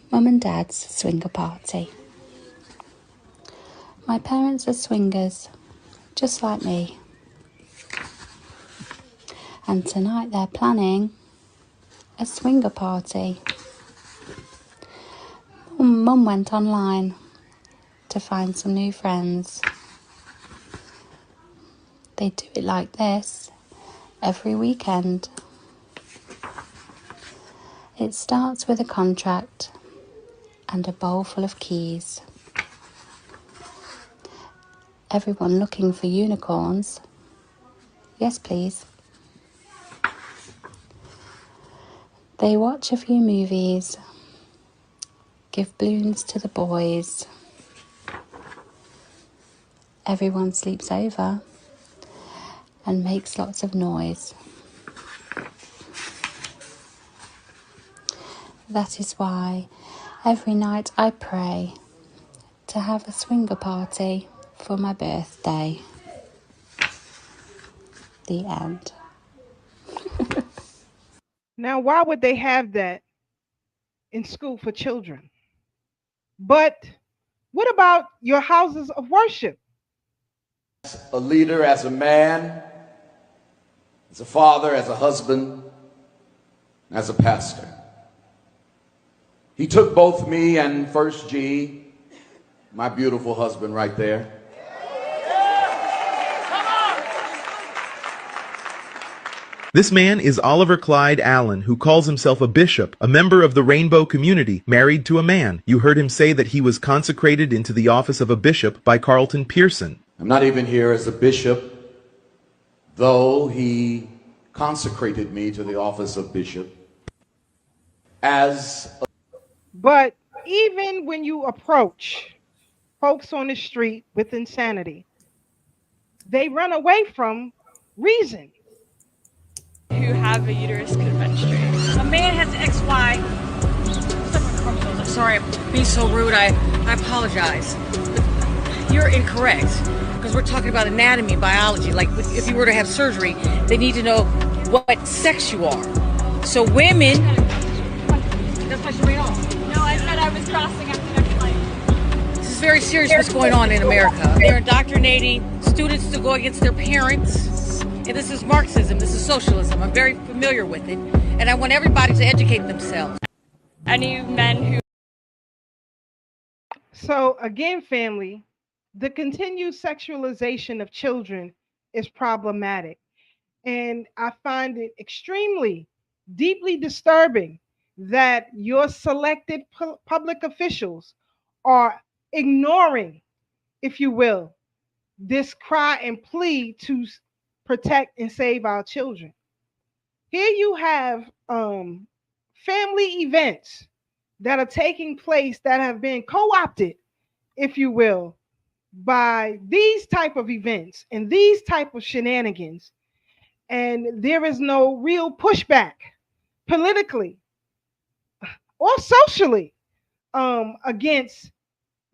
Mum and Dad's swinger party. My parents are swingers, just like me. And tonight they're planning a swinger party. Mum went online to find some new friends. They do it like this every weekend. It starts with a contract and a bowl full of keys. Everyone looking for unicorns? Yes, please. They watch a few movies, give balloons to the boys. Everyone sleeps over, and makes lots of noise. That is why every night I pray to have a swinger party for my birthday. The end. Now, why would they have that in school for children? But what about your houses of worship? A leader, as a man, as a father, as a husband, as a pastor. He took both me and First G, my beautiful husband right there. This man is Oliver Clyde Allen, who calls himself a bishop, a member of the Rainbow community, married to a man. You heard him say that he was consecrated into the office of a bishop by Carlton Pearson. I'm not even here as a bishop, though he consecrated me to the office of bishop. But even when you approach folks on the street with insanity, they run away from reason. Who have a uterus could menstruate. A man has XY separate chromosomes. I'm sorry, I'm being so rude. I apologize. But you're incorrect because we're talking about anatomy, biology. Like if you were to have surgery, they need to know what sex you are. So women. That's why she ran off. No, I said I was crossing after the next flight. This is very serious what's going on in America. They're indoctrinating students to go against their parents. And this is Marxism, this is socialism. I'm very familiar with it. And I want everybody to educate themselves. Any men who... So again, family, the continued sexualization of children is problematic. And I find it extremely, deeply disturbing that your selected public officials are ignoring, if you will, this cry and plea to protect and save our children. Here you have family events that are taking place that have been co-opted, if you will, by these type of events and these type of shenanigans. And there is no real pushback politically or socially against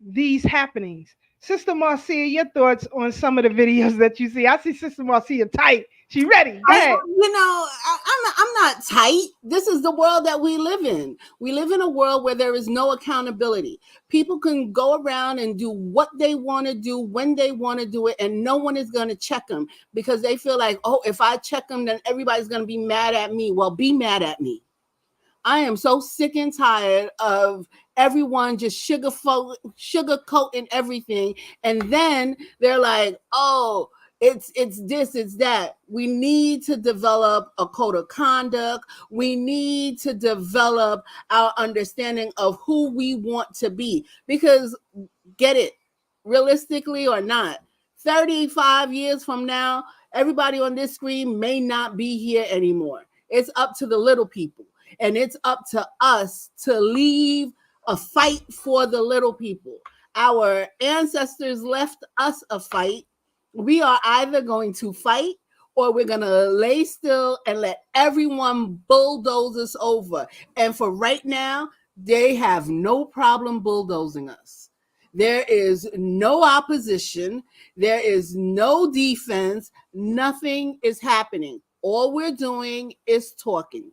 these happenings. Sister Marcia, your thoughts on some of the videos that you see? I see Sister Marcia tight. She ready. Go ahead. You know, I'm not tight. This is the world that we live in. We live in a world where there is no accountability. People can go around and do what they want to do when they want to do it, and no one is going to check them because they feel like, oh, if I check them, then everybody's going to be mad at me. Well, be mad at me. I am so sick and tired of everyone just sugarcoating everything. And then they're like, oh, it's this, it's that. We need to develop a code of conduct. We need to develop our understanding of who we want to be. Because get it, realistically or not, 35 years from now, everybody on this screen may not be here anymore. It's up to the little people. And it's up to us to leave a fight for the little people. Our ancestors left us a fight. We are either going to fight or we're going to lay still and let everyone bulldoze us over. And for right now, they have no problem bulldozing us. There is no opposition. There is no defense. Nothing is happening. All we're doing is talking.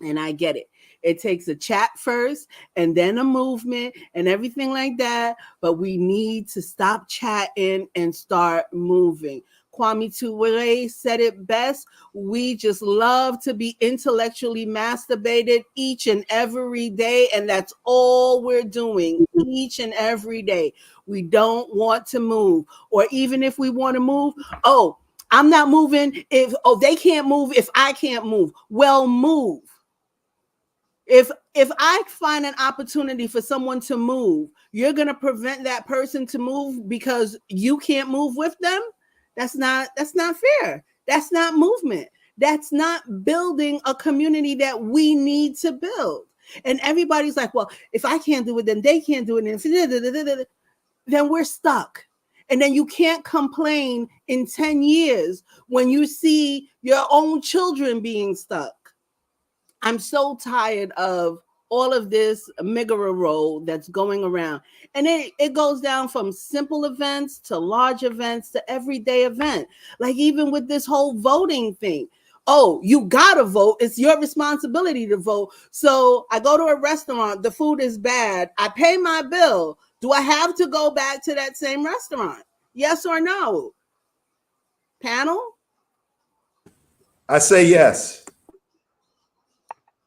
And I get it. It takes a chat first and then a movement and everything like that. But we need to stop chatting and start moving. Kwame Ture said it best. We just love to be intellectually masturbated each and every day. And that's all we're doing each and every day. We don't want to move. Or even if we want to move, oh, I'm not moving. They can't move if I can't move. Well, move. If I find an opportunity for someone to move, you're going to prevent that person to move because you can't move with them? That's not fair. That's not movement. That's not building a community that we need to build. And everybody's like, well, if I can't do it, then they can't do it. And then we're stuck. And then you can't complain in 10 years when you see your own children being stuck. I'm so tired of all of this rigmarole that's going around. And it goes down from simple events to large events to everyday event. Like even with this whole voting thing. Oh, you gotta vote. It's your responsibility to vote. So I go to a restaurant, the food is bad. I pay my bill. Do I have to go back to that same restaurant? Yes or no? Panel? I say yes.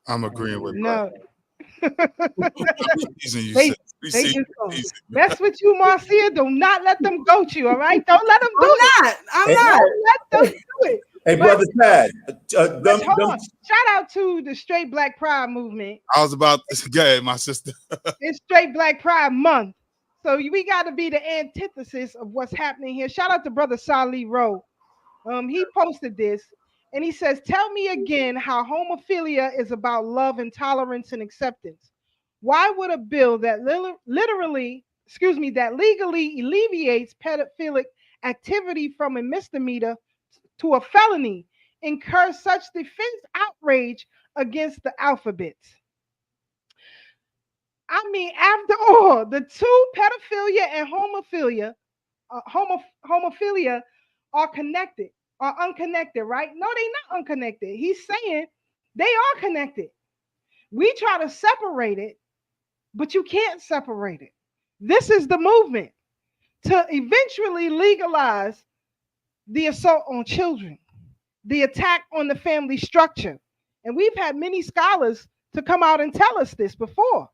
I'm agreeing with No. you They, said. they just gonna mess with you, Marcia. Do not let them goat you, all right? Don't let them do it. I'm Hey, not. Don't let them do it. Hey, But- brother Tad, but hold on. Shout out to the Straight Black Pride movement. I was about to go ahead, my sister. It's Straight Black Pride Month. So we got to be the antithesis of what's happening here. Shout out to brother Salih Rowe. He posted this and he says, "Tell me again how homophilia is about love and tolerance and acceptance. Why would a bill that that legally alleviates pedophilic activity from a misdemeanor to a felony incur such defense outrage against the alphabets?" I mean, after all, the two, pedophilia and homophilia, are connected, are unconnected, right? No, they're not unconnected. He's saying they are connected. We try to separate it, but you can't separate it. This is the movement to eventually legalize the assault on children, the attack on the family structure. And we've had many scholars to come out and tell us this before.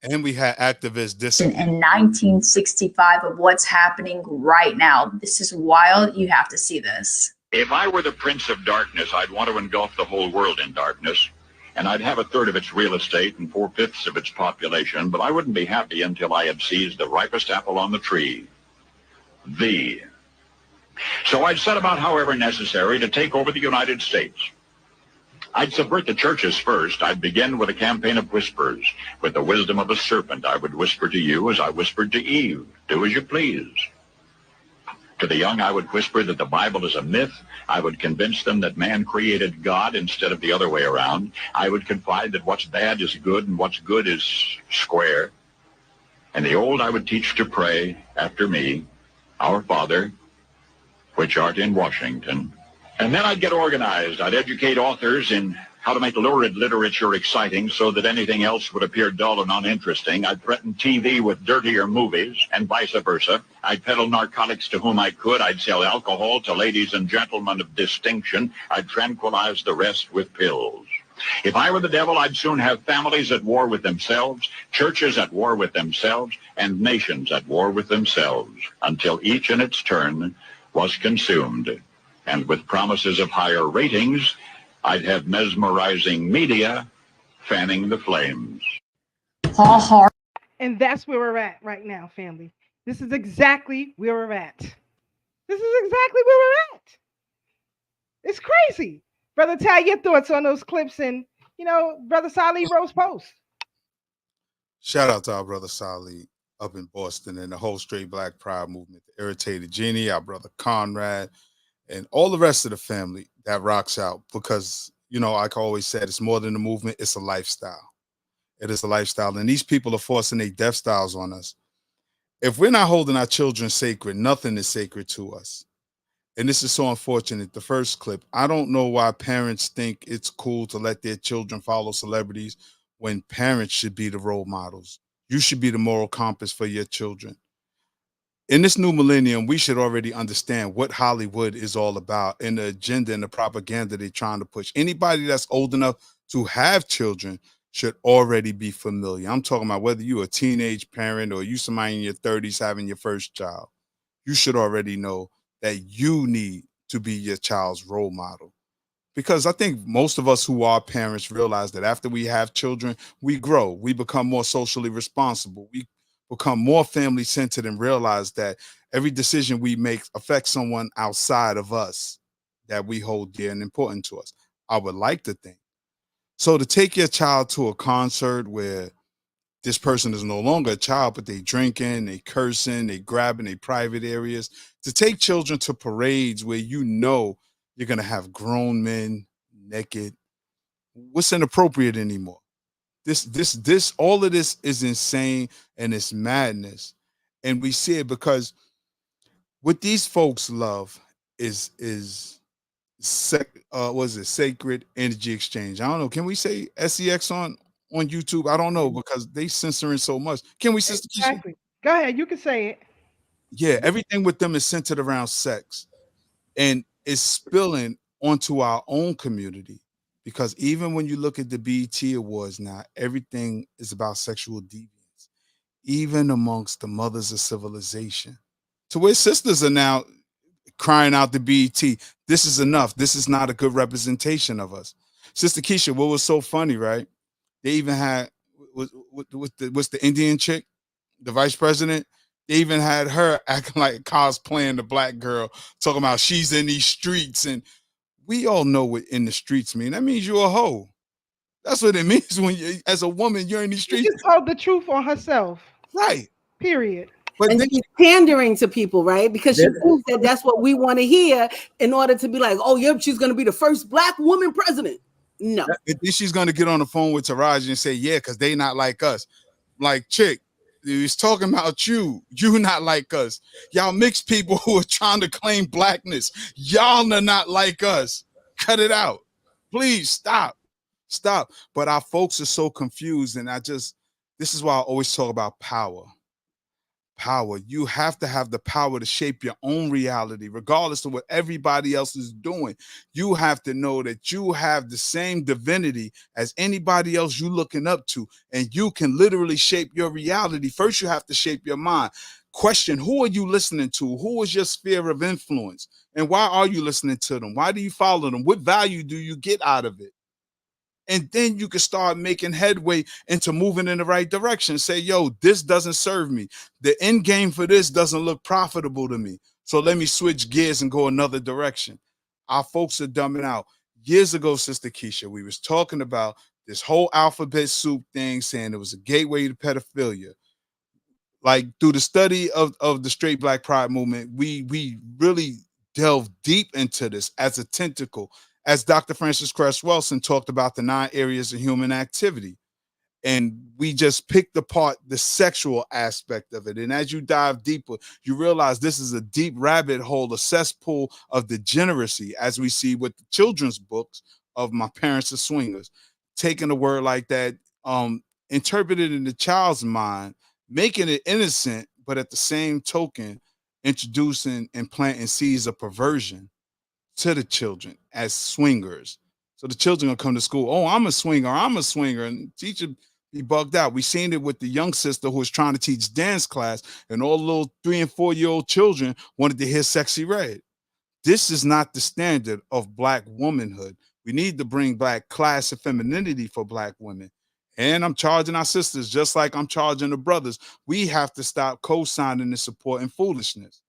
And we had activists in 1965 of what's happening right now. This is wild. You have to see this. If I were the Prince of Darkness, I'd want to engulf the whole world in darkness, and I'd have a third of its real estate and 4/5 of its population, but I wouldn't be happy until I had seized the ripest apple on the tree. So I'd set about, however necessary, to take over the United States. I'd subvert the churches first. I'd begin with a campaign of whispers. With the wisdom of a serpent, I would whisper to you as I whispered to Eve, do as you please. To the young, I would whisper that the Bible is a myth. I would convince them that man created God instead of the other way around. I would confide that what's bad is good and what's good is square. And the old I would teach to pray after me, Our Father, which art in Washington. And then I'd get organized. I'd educate authors in how to make lurid literature exciting so that anything else would appear dull and uninteresting. I'd threaten TV with dirtier movies and vice versa. I'd peddle narcotics to whom I could. I'd sell alcohol to ladies and gentlemen of distinction. I'd tranquilize the rest with pills. If I were the devil, I'd soon have families at war with themselves, churches at war with themselves, and nations at war with themselves, until each in its turn was consumed. And with promises of higher ratings, I'd have mesmerizing media fanning the flames. And that's where we're at right now, family. This is exactly where we're at. This is exactly where we're at. It's crazy. Brother Ty, your thoughts on those clips and, Brother Salih Rose post. Shout out to our brother Salih up in Boston and the whole Straight Black Pride movement, the Irritated Genie, our brother Conrad, and all the rest of the family that rocks out because, like I always said, it's more than a movement, it's a lifestyle. It is a lifestyle. And these people are forcing their death styles on us. If we're not holding our children sacred, nothing is sacred to us. And this is so unfortunate. The first clip, I don't know why parents think it's cool to let their children follow celebrities when parents should be the role models. You should be the moral compass for your children. In this new millennium, we should already understand what Hollywood is all about and the agenda and the propaganda they're trying to push. Anybody that's old enough to have children should already be familiar. I'm talking about whether you're a teenage parent or you somebody in your 30s having your first child. You should already know that you need to be your child's role model. Because I think most of us who are parents realize that after we have children, we grow, we become more socially responsible, we become more family centered and realize that every decision we make affects someone outside of us that we hold dear and important to us. I would like to think. So to take your child to a concert where this person is no longer a child, but they drinking, they cursing, they grabbing they private areas. To take children to parades where you know you're gonna have grown men naked. What's inappropriate anymore? This all of this is insane and it's madness. And we see it because what these folks love is was it sacred energy exchange? I don't know. Can we say sex on YouTube? I don't know because they censoring so much. Can we, Sister Keisha? Exactly. Go ahead. You can say it. Yeah, everything with them is centered around sex, and it's spilling onto our own community because even when you look at the BET Awards now, everything is about sexual deviance, even amongst the mothers of civilization. To where sisters are now crying out the BET, this is enough. This is not a good representation of us. Sister Keisha, what was so funny, right? They even had what's the Indian chick, the vice president. They even had her acting like cosplaying the black girl, talking about she's in these streets, and we all know what in the streets mean. That means you're a hoe. That's what it means when you, as a woman, you're in these She streets. just told the truth on herself. Right. Period. But and then, she's pandering to people, right? Because she Then- thinks that that's what we want to hear in order to be like, oh, yeah, she's going to be the first black woman president. No. and then she's gonna get on the phone with Taraji and say, yeah, because they not like us. Like, chick, he's talking about you. You not like us. Y'all mixed people who are trying to claim blackness. Y'all are not like us. Cut it out. Please stop. Stop. But our folks are so confused. And this is why I always talk about power. Power. You have to have the power to shape your own reality, regardless of what everybody else is doing. You have to know that you have the same divinity as anybody else you looking up to, and you can literally shape your reality. First, you have to shape your mind. Question, who are you listening to? Who is your sphere of influence? And why are you listening to them? Why do you follow them? What value do you get out of it? And then you can start making headway into moving in the right direction. Say, yo, this doesn't serve me. The end game for this doesn't look profitable to me. So let me switch gears and go another direction. Our folks are dumbing out. Years ago, Sister Keisha, we was talking about this whole alphabet soup thing, saying it was a gateway to pedophilia. Like through the study of the straight black pride movement, we really delve deep into this as a tentacle, as Dr. Francis Cress Welsing talked about the 9 areas of human activity. And we just picked apart the sexual aspect of it. And as you dive deeper, you realize this is a deep rabbit hole, a cesspool of degeneracy, as we see with the children's books of My Parents Are Swingers. Taking a word like that, interpreted in the child's mind, making it innocent, but at the same token, introducing and planting seeds of perversion to the children as swingers. So the children will come to school, oh, I'm a swinger, and teacher be bugged out. We seen it with the young sister who was trying to teach dance class, and all the little 3 and 4-year-old children wanted to hear Sexy Red. This is not the standard of black womanhood. We need to bring back class and femininity for black women. And I'm charging our sisters just like I'm charging the brothers. We have to stop co-signing and supporting foolishness.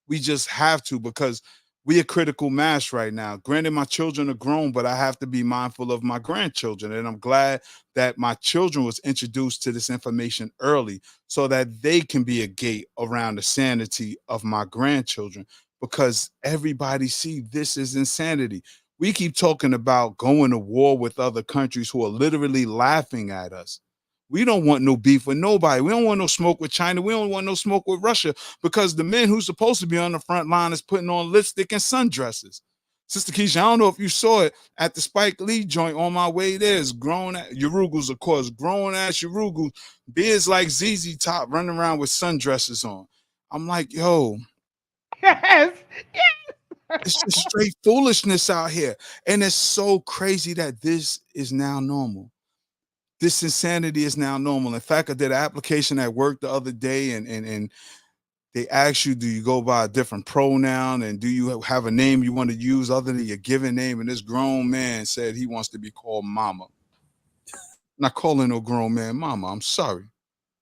We just have to, because we a critical mass right now. Granted, my children are grown, but I have to be mindful of my grandchildren. And I'm glad that my children was introduced to this information early so that they can be a gate around the sanity of my grandchildren, because everybody see this is insanity. We keep talking about going to war with other countries who are literally laughing at us. We don't want no beef with nobody. We don't want no smoke with China. We don't want no smoke with Russia, because the men who's supposed to be on the front line is putting on lipstick and sundresses. Sister Keisha, I don't know if you saw it at the Spike Lee joint on my way there. It's grown Urugos, of course, grown ass Urugos, beards like ZZ Top, running around with sundresses on. I'm like, yo, Yes. it's just straight foolishness out here. And it's so crazy that this is now normal. This insanity is now normal. In fact, I did an application at work the other day, and they ask you, do you go by a different pronoun, and do you have a name you want to use other than your given name? And this grown man said he wants to be called mama. Not calling no grown man mama. I'm sorry.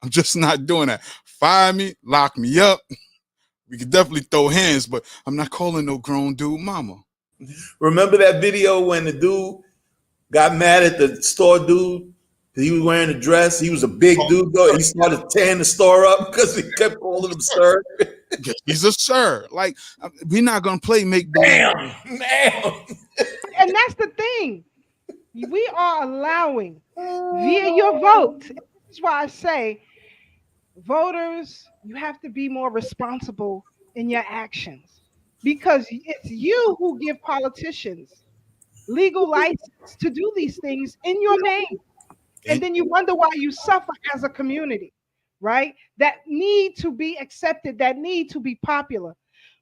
I'm just not doing that. Fire me, lock me up. We could definitely throw hands, but I'm not calling no grown dude mama. Remember that video when the dude got mad at the store dude He was wearing a dress. He was a big dude, though. He started tearing the store up because he kept calling him sir. He's a sir. Like, we're not gonna play make believe. Damn. And that's the thing. We are allowing via your vote. This is why I say, voters, you have to be more responsible in your actions, because it's you who give politicians legal license to do these things in your name. And then you wonder why you suffer as a community, right? That need to be accepted, that need to be popular.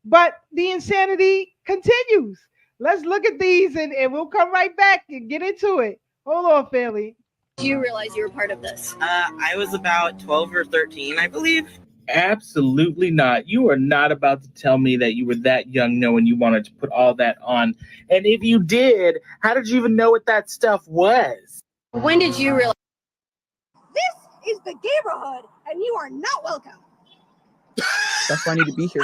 But the insanity continues. Let's look at these and we'll come right back and get into it. Hold on, family. Do you realize you were part of this? I was about 12 or 13, I believe. Absolutely not. You are not about to tell me that you were that young knowing you wanted to put all that on. And if you did, how did you even know what that stuff was? When did you realize? This is the neighborhood, and you are not welcome. That's why I need to be here.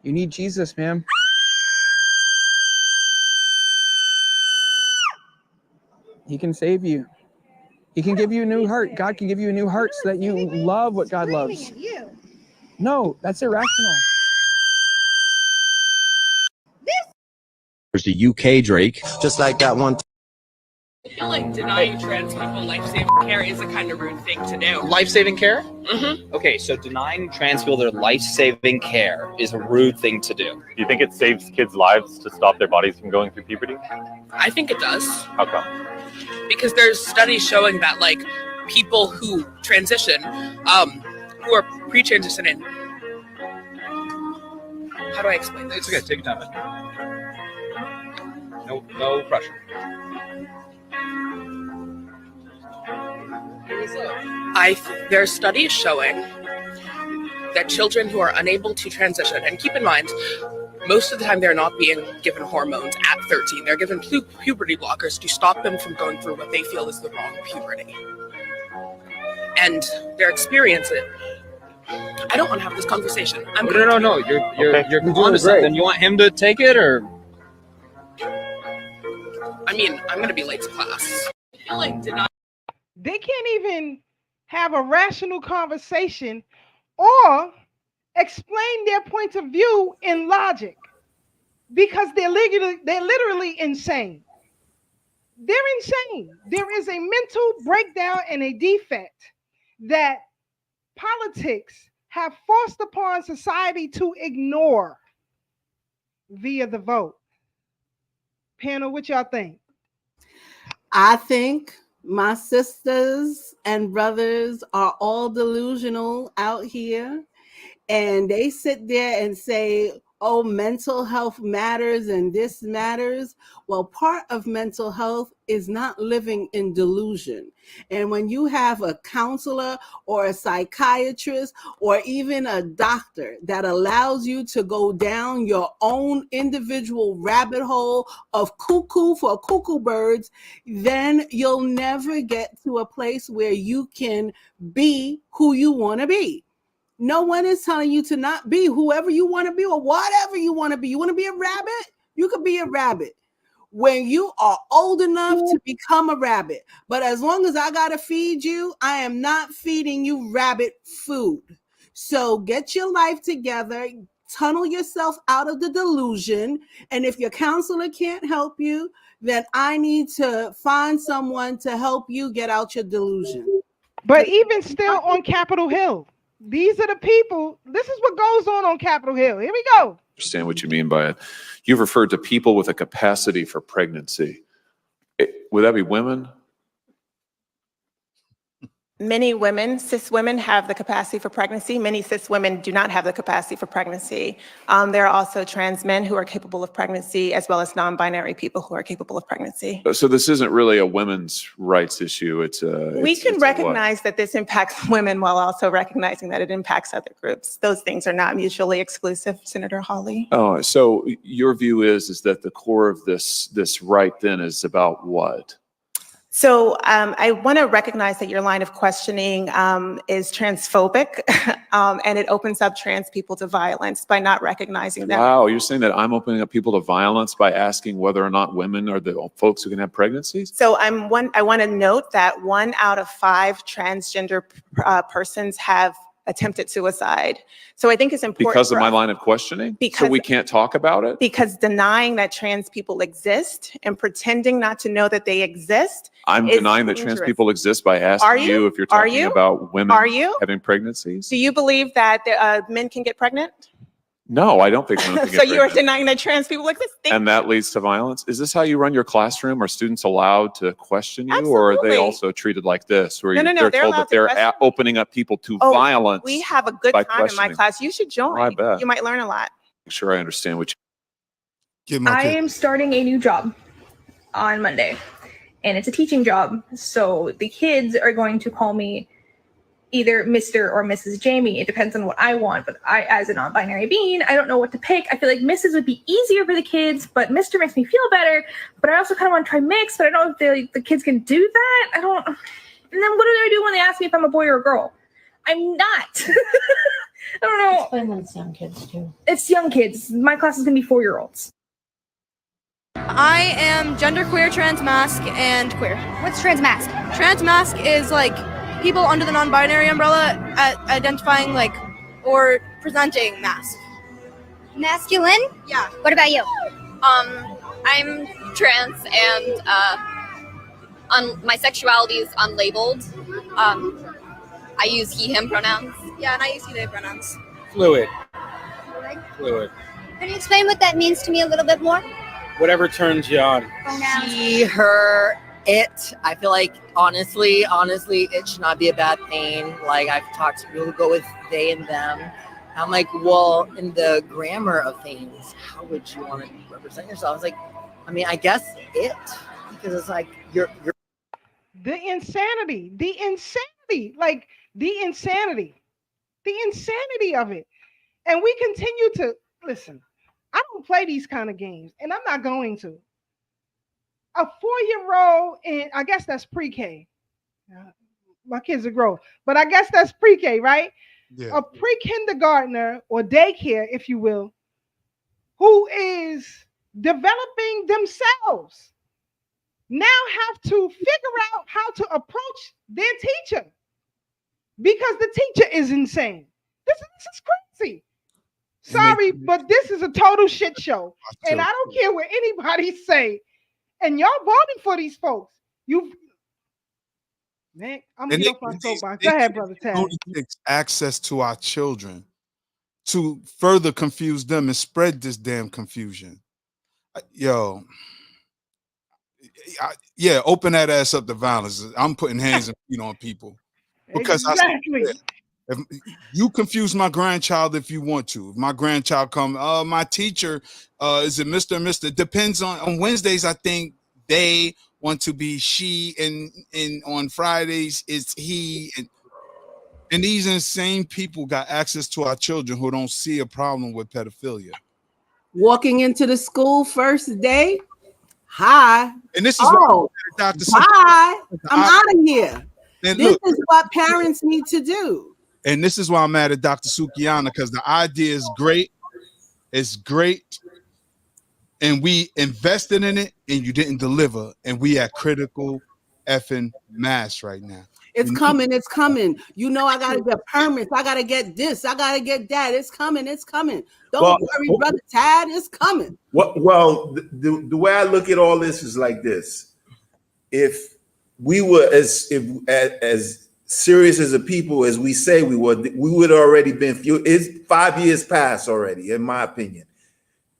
You need Jesus, ma'am. He can save you. He can give you a new heart. God can give you a new heart so that you love what God loves. No, that's irrational. There's the UK Drake. Just like that one. I feel like denying trans people life-saving care is a kind of rude thing to do. Life-saving care? Mm-hmm. Okay, so denying trans people their life-saving care is a rude thing to do. Do you think it saves kids' lives to stop their bodies from going through puberty? I think it does. How come? Because there's studies showing that, like, people who transition, who are pre-transitioning. How do I explain this? It's okay, take your time. No pressure. There's studies showing that children who are unable to transition, and keep in mind, most of the time they're not being given hormones at 13. They're given puberty blockers to stop them from going through what they feel is the wrong puberty. And they're experiencing it. I don't want to have this conversation. No. You're onto something. You want him to take it, or? I mean, I'm going to be late to class. I feel like they can't even have a rational conversation or explain their point of view in logic, because they're literally insane. They're insane. There is a mental breakdown and a defect that politics have forced upon society to ignore via the vote. Panel, what y'all think? I think my sisters and brothers are all delusional out here, and they sit there and say, oh, mental health matters and this matters. Well, part of mental health is not living in delusion. And when you have a counselor or a psychiatrist or even a doctor that allows you to go down your own individual rabbit hole of cuckoo for cuckoo birds, then you'll never get to a place where you can be who you want to be. No one is telling you to not be whoever you want to be or whatever you want to be. You want to be a rabbit? You could be a rabbit when you are old enough to become a rabbit. But as long as I got to feed you, I am not feeding you rabbit food. So get your life together, tunnel yourself out of the delusion. And if your counselor can't help you, then I need to find someone to help you get out your delusion. But even still on Capitol Hill, these are the people. This is what goes on Capitol Hill. Here we go. Understand what you mean by it. You've referred to people with a capacity for pregnancy. Would that be women? Many women, cis women, have the capacity for pregnancy. Many cis women do not have the capacity for pregnancy. There are also trans men who are capable of pregnancy, as well as non-binary people who are capable of pregnancy. So this isn't really a women's rights issue. We can recognize that this impacts women while also recognizing that it impacts other groups. Those things are not mutually exclusive, Senator Hawley. Oh, so your view is that the core of this right then is about what? So I want to recognize that your line of questioning is transphobic, and it opens up trans people to violence by not recognizing them. Wow, you're saying that I'm opening up people to violence by asking whether or not women are the folks who can have pregnancies? So I want to note that 1 out of 5 transgender persons have attempted suicide. So I think it's important Because of my line of questioning? So we can't talk about it? Because denying that trans people exist and pretending not to know that they exist. I'm denying that trans people exist by asking you if you're talking about women having pregnancies? Do you believe that men can get pregnant? No, I don't think women can get So you are pregnant. denying that trans people exist? And that leads to violence? Is this how you run your classroom? Are students allowed to question you? Or are they also treated like this? Where No, they're they're told allowed that to they're question. opening up people to violence? We have a good by time in my questioning. class. You should join. I bet. You might learn a lot. Make sure I understand what you... I am starting a new job on Monday, and it's a teaching job. So the kids are going to call me either Mr. or Mrs. Jamie. It depends on what I want, but I, as a non-binary being, I don't know what to pick. I feel like Mrs. would be easier for the kids, but Mr. makes me feel better. But I also kind of want to try mix, but I don't know if the kids can do that. I don't. And then what do I do when they ask me if I'm a boy or a girl? I'm not. I don't know. Explain that it's young kids too. It's young kids. My class is going to be 4-year-olds. I am genderqueer, transmasc, and queer. What's transmasc? Transmasc is like people under the non-binary umbrella identifying like or presenting masc. Masculine? Yeah. What about you? I'm trans and my sexuality is unlabeled. I use he/him pronouns. Yeah, and I use he/they pronouns. Fluid. Fluid. Can you explain what that means to me a little bit more? Whatever turns you on. Pronouns. She, her, it. I feel like honestly, it should not be a bad thing. Like I've talked to people who go with they and them. I'm like, well, in the grammar of things, how would you want to represent yourself? I was like, I mean, I guess it, because it's like you're the insanity of it. And we continue to listen. I don't play these kind of games, and I'm not going to. A 4-year-old, and I guess that's pre-K. My kids are grown, but I guess that's pre-K, right? Yeah. A pre-kindergartner or daycare, if you will, who is developing themselves, now have to figure out how to approach their teacher because the teacher is insane. This is crazy. Sorry, but this is a total shit show. And I don't care what anybody say. And y'all voting for these folks. Man, I'm gonna get off my soapbox. Go ahead, Brother Ted. Only takes access to our children to further confuse them and spread this damn confusion. Yo, yeah, open that ass up to violence. I'm putting hands and feet on people because exactly. If you confuse my grandchild if you want to. If my grandchild come, my teacher, is it Mr. and Mr.? Depends on Wednesdays, I think they want to be she, and on Fridays it's he. And these insane people got access to our children who don't see a problem with pedophilia. Walking into the school first day, hi. And this is what Dr. Bye. I'm out of here. And this look, is what parents need to do. And this is why I'm mad at Dr. Sukiana, because the idea is great. It's great. And we invested in it and you didn't deliver. And we at critical effing mass right now. It's coming. It's coming. You know, I got to get permits. I got to get this. I got to get that. It's coming. It's coming. Don't worry, Brother Tad. It's coming. Well, the way I look at all this is like this. If we were as serious as a people as we say we would already been fueled. It's 5 years past already, in my opinion.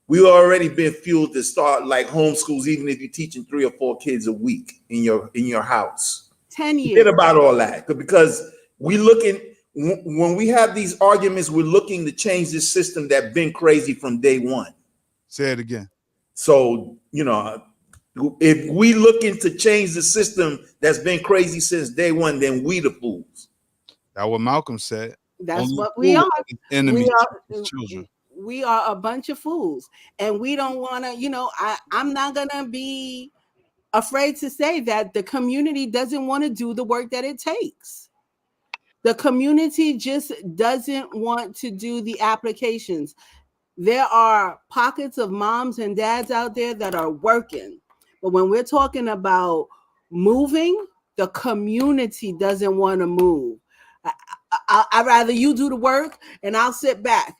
We already been fueled to start like homeschools, even if you're teaching 3 or 4 kids a week in your house. 10 years. Forget about all that, because we looking when we have these arguments, we're looking to change this system that's been crazy from day one. Say it again. So if we looking to change the system that's been crazy since day one, then we the fools. That's what Malcolm said. That's Only what we are. Enemies children. We are a bunch of fools, and we don't want to. I'm not gonna be afraid to say that the community doesn't want to do the work that it takes. The community just doesn't want to do the applications. There are pockets of moms and dads out there that are working. But when we're talking about moving, the community doesn't want to move. I'd rather you do the work and I'll sit back.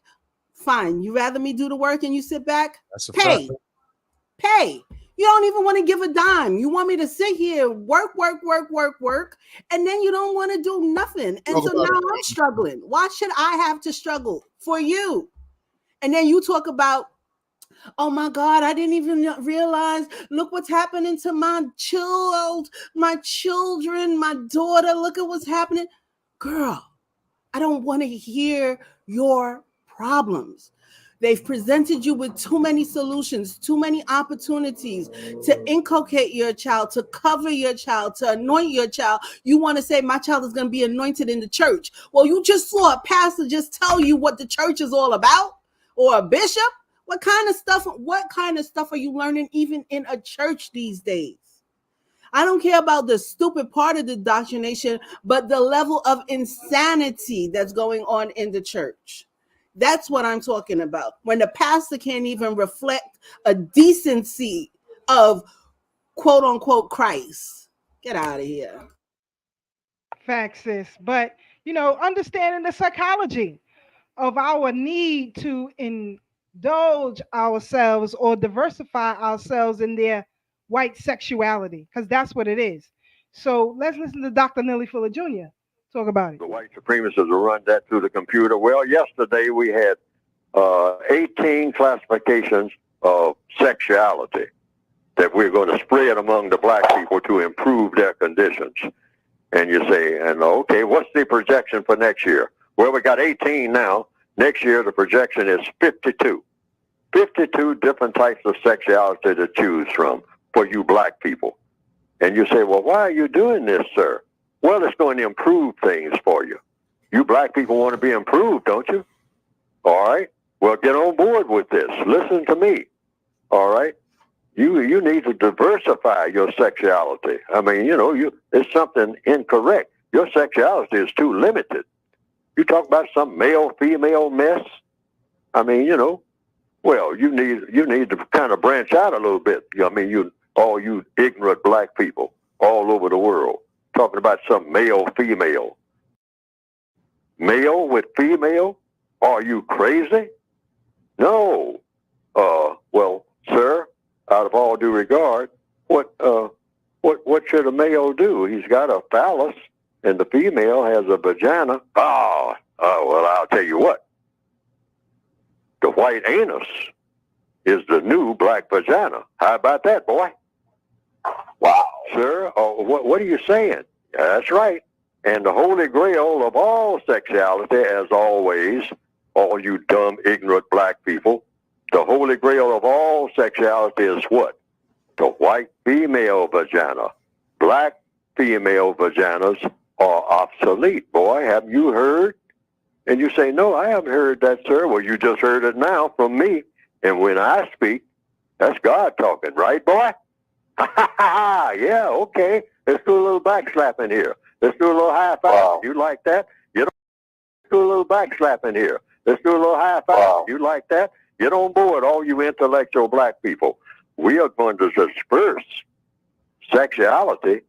Fine. You rather me do the work and you sit back? That's a Pay. fact. Pay. You don't even want to give a dime. You want me to sit here, work, and then you don't want to do nothing. And so now I'm struggling. Why should I have to struggle for you? And then you talk about, oh my God, I didn't even realize, look what's happening to my children, my daughter, look at what's happening. Girl, I don't want to hear your problems. They've presented you with too many solutions, too many opportunities to inculcate your child, to cover your child, to anoint your child. You want to say my child is going to be anointed in the church. Well, you just saw a pastor just tell you what the church is all about, or a bishop. What kind of stuff are you learning even in a church these days? I don't care about the stupid part of the indoctrination, but the level of insanity that's going on in the church. That's what I'm talking about. When the pastor can't even reflect a decency of quote unquote Christ. Get out of here. Facts, sis. But, understanding the psychology of our need to indulge ourselves or diversify ourselves in their white sexuality, because that's what it is. So let's listen to Dr. Nelly Fuller Jr. talk about it. The white supremacists will run that through the computer. Well, yesterday we had 18 classifications of sexuality that we're going to spread among the black people to improve their conditions. And you say, okay, what's the projection for next year? Well, we got 18 now. Next year, the projection is 52. 52 different types of sexuality to choose from for you black people. And you say, well, why are you doing this, sir? Well, it's going to improve things for you. You black people want to be improved, don't you? All right. Well, get on board with this. Listen to me. All right. You need to diversify your sexuality. I mean, it's something incorrect. Your sexuality is too limited. You talk about some male-female mess. I mean, well, you need to kind of branch out a little bit. I mean, all you ignorant black people all over the world talking about some male-female. Male with female? Are you crazy? No. Well, sir, out of all due regard, what should a male do? He's got a phallus, and the female has a vagina. Well, I'll tell you what. The white anus is the new black vagina. How about that, boy? Wow. Sir, what are you saying? That's right. And the holy grail of all sexuality, as always, all you dumb, ignorant black people, the holy grail of all sexuality is what? The white female vagina. Black female vaginas are obsolete, boy. Have you heard? And you say, no, I haven't heard that, sir. Well, you just heard it now from me. And when I speak, that's God talking, right, boy? Yeah, okay. Let's do a little backslapping here. Let's do a little high five. Wow. You like that? Let's do a little backslapping here. Let's do a little high five. Wow. You like that? Get on board, all you intellectual black people. We are going to disperse sexuality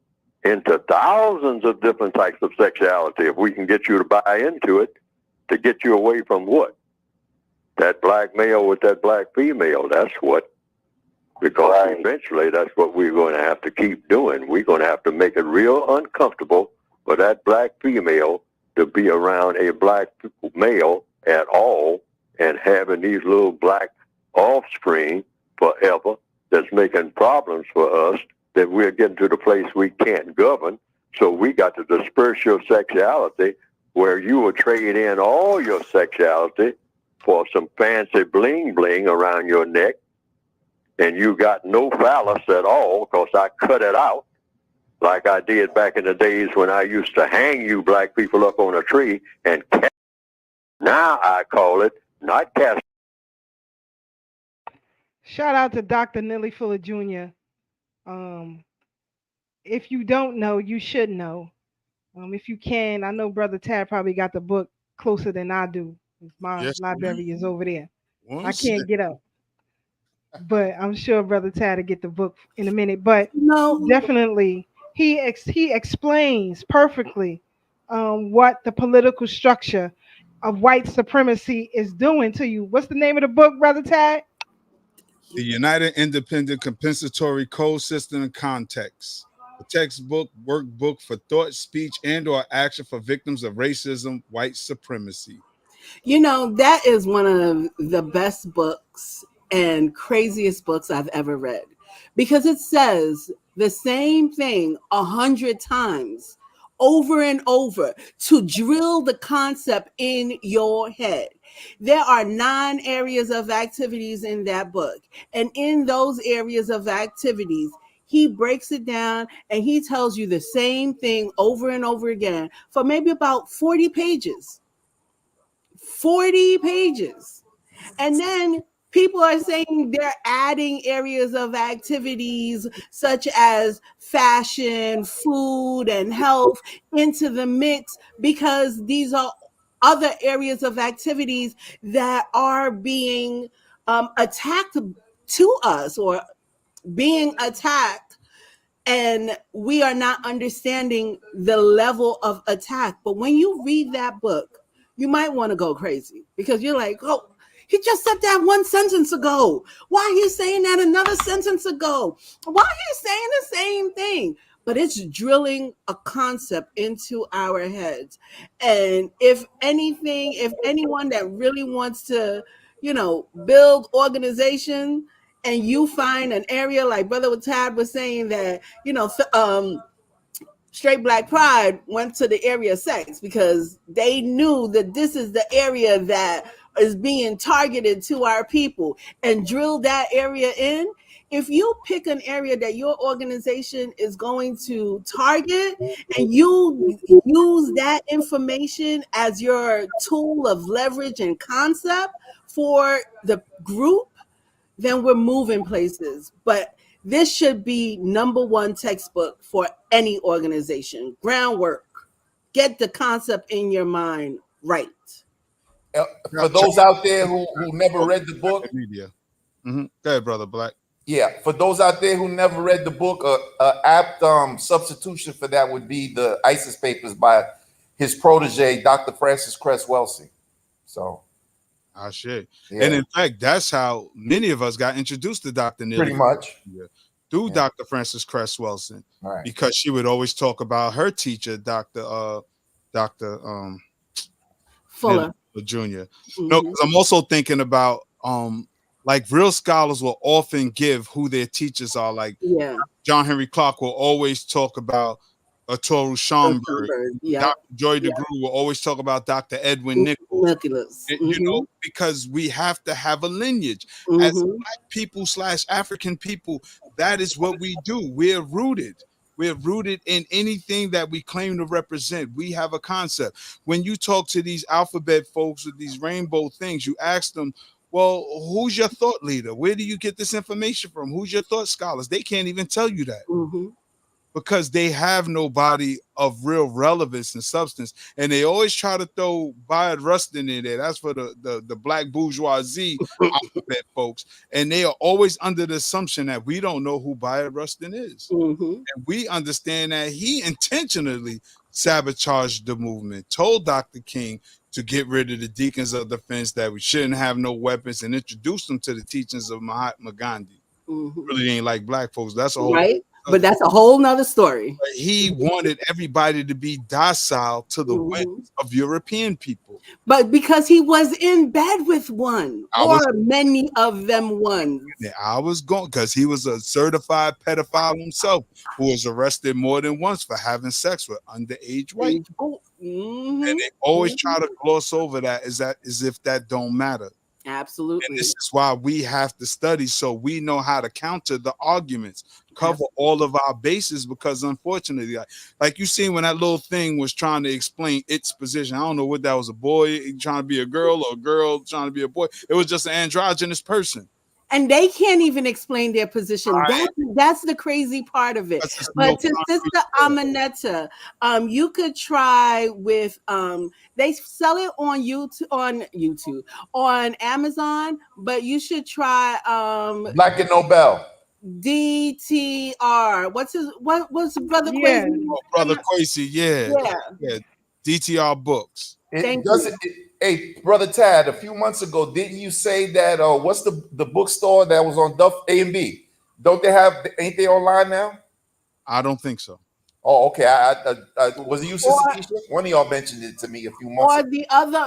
into thousands of different types of sexuality if we can get you to buy into it, to get you away from what? That black male with that black female. That's what. Because eventually that's what we're going to have to keep doing. We're going to have to make it real uncomfortable for that black female to be around a black male at all and having these little black offspring forever that's making problems for us that we're getting to the place we can't govern. So we got to disperse your sexuality where you will trade in all your sexuality for some fancy bling bling around your neck. And you got no phallus at all because I cut it out like I did back in the days when I used to hang you black people up on a tree and cast. Now I call it not cast. Shout out to Dr. Nelly Fuller Jr. if you don't know, you should know. If you can, I know Brother Tad probably got the book closer than I do. My Yes, library is over there. one I can't second. get up, but I'm sure Brother Tad will get the book in a minute. But No, definitely, he explains perfectly what the political structure of white supremacy is doing to you. What's the name of the book, Brother Tad? The United Independent Compensatory Code System and Context. A textbook, workbook for thought, speech, and or action for victims of racism, white supremacy. You know, that is one of the best books and craziest books I've ever read because it says the same thing 100 times over and over to drill the concept in your head. There are 9 areas of activities in that book. And in those areas of activities, he breaks it down and he tells you the same thing over and over again for maybe about 40 pages. 40 pages. And then people are saying they're adding areas of activities such as fashion, food, and health into the mix because these are other areas of activities that are being attacked to us or being attacked, and we are not understanding the level of attack. But when you read that book, you might want to go crazy because you're like, oh, he just said that one sentence ago. Why he saying that another sentence ago? Why he saying the same thing? But it's drilling a concept into our heads. And if anything, if anyone that really wants to, build organization, and you find an area like Brother Tad was saying that, Straight Black Pride went to the area of sex because they knew that this is the area that is being targeted to our people and drill that area in. If you pick an area that your organization is going to target and you use that information as your tool of leverage and concept for the group, then we're moving places. But this should be #1 textbook for any organization. Groundwork. Get the concept in your mind right. For those out there who never read the book, media. Go ahead, Brother Black. Yeah, for those out there who never read the book, a apt substitution for that would be the ISIS Papers by his protege, Dr. Francis Cress Welsing. So, shit. Yeah. And in fact, that's how many of us got introduced to Dr. Neely. Pretty much. Through Dr. Francis Cress Welsing. Right. Because she would always talk about her teacher, Dr. Fuller Jr. No, because I'm also thinking about like real scholars will often give who their teachers are. Like John Henry Clark will always talk about Toru Schomburg. Dr. Joy DeGruy will always talk about Dr. Edwin Nichols. You know, because we have to have a lineage. As Black people / African people, that is what we do. We're rooted. We're rooted in anything that we claim to represent. We have a concept. When you talk to these alphabet folks with these rainbow things, you ask them, well, who's your thought leader? Where do you get this information from? Who's your thought scholars? They can't even tell you that. Because they have nobody of real relevance and substance. And they always try to throw Bayard Rustin in there. That's for the Black bourgeoisie alphabet folks. And they are always under the assumption that we don't know who Bayard Rustin is. And we understand that he intentionally sabotaged the movement, told Dr. King to get rid of the deacons of defense, that we shouldn't have no weapons, and introduce them to the teachings of Mahatma Gandhi. Really ain't like Black folks. That's a whole right. But that's a whole nother story. But he wanted everybody to be docile to the whims of European people. But because he was in bed with one, many of them ones. Yeah, I was going because he was a certified pedophile himself, who was arrested more than once for having sex with underage white people. And they always try to gloss over that as if that don't matter. Absolutely. And this is why we have to study, so we know how to counter the arguments, cover all of our bases, because unfortunately, like you seen when that little thing was trying to explain its position. I don't know what that was, a boy trying to be a girl or a girl trying to be a boy. It was just an androgynous person. and they can't even explain their position. That's the crazy part of it. But to Sister Amanetta, you could try with they sell it on YouTube, on Amazon, but you should try Black and Nobel. DTR. What's Brother Yeah. Quasi? Oh, Brother Quasi, yeah. DTR books. Hey, Brother Tad, a few months ago, didn't you say that what's the bookstore that was on Duff A&B? Ain't they online now? I don't think so. Oh, okay. Was it you, Sister Keisha? One of y'all mentioned it to me a few months ago.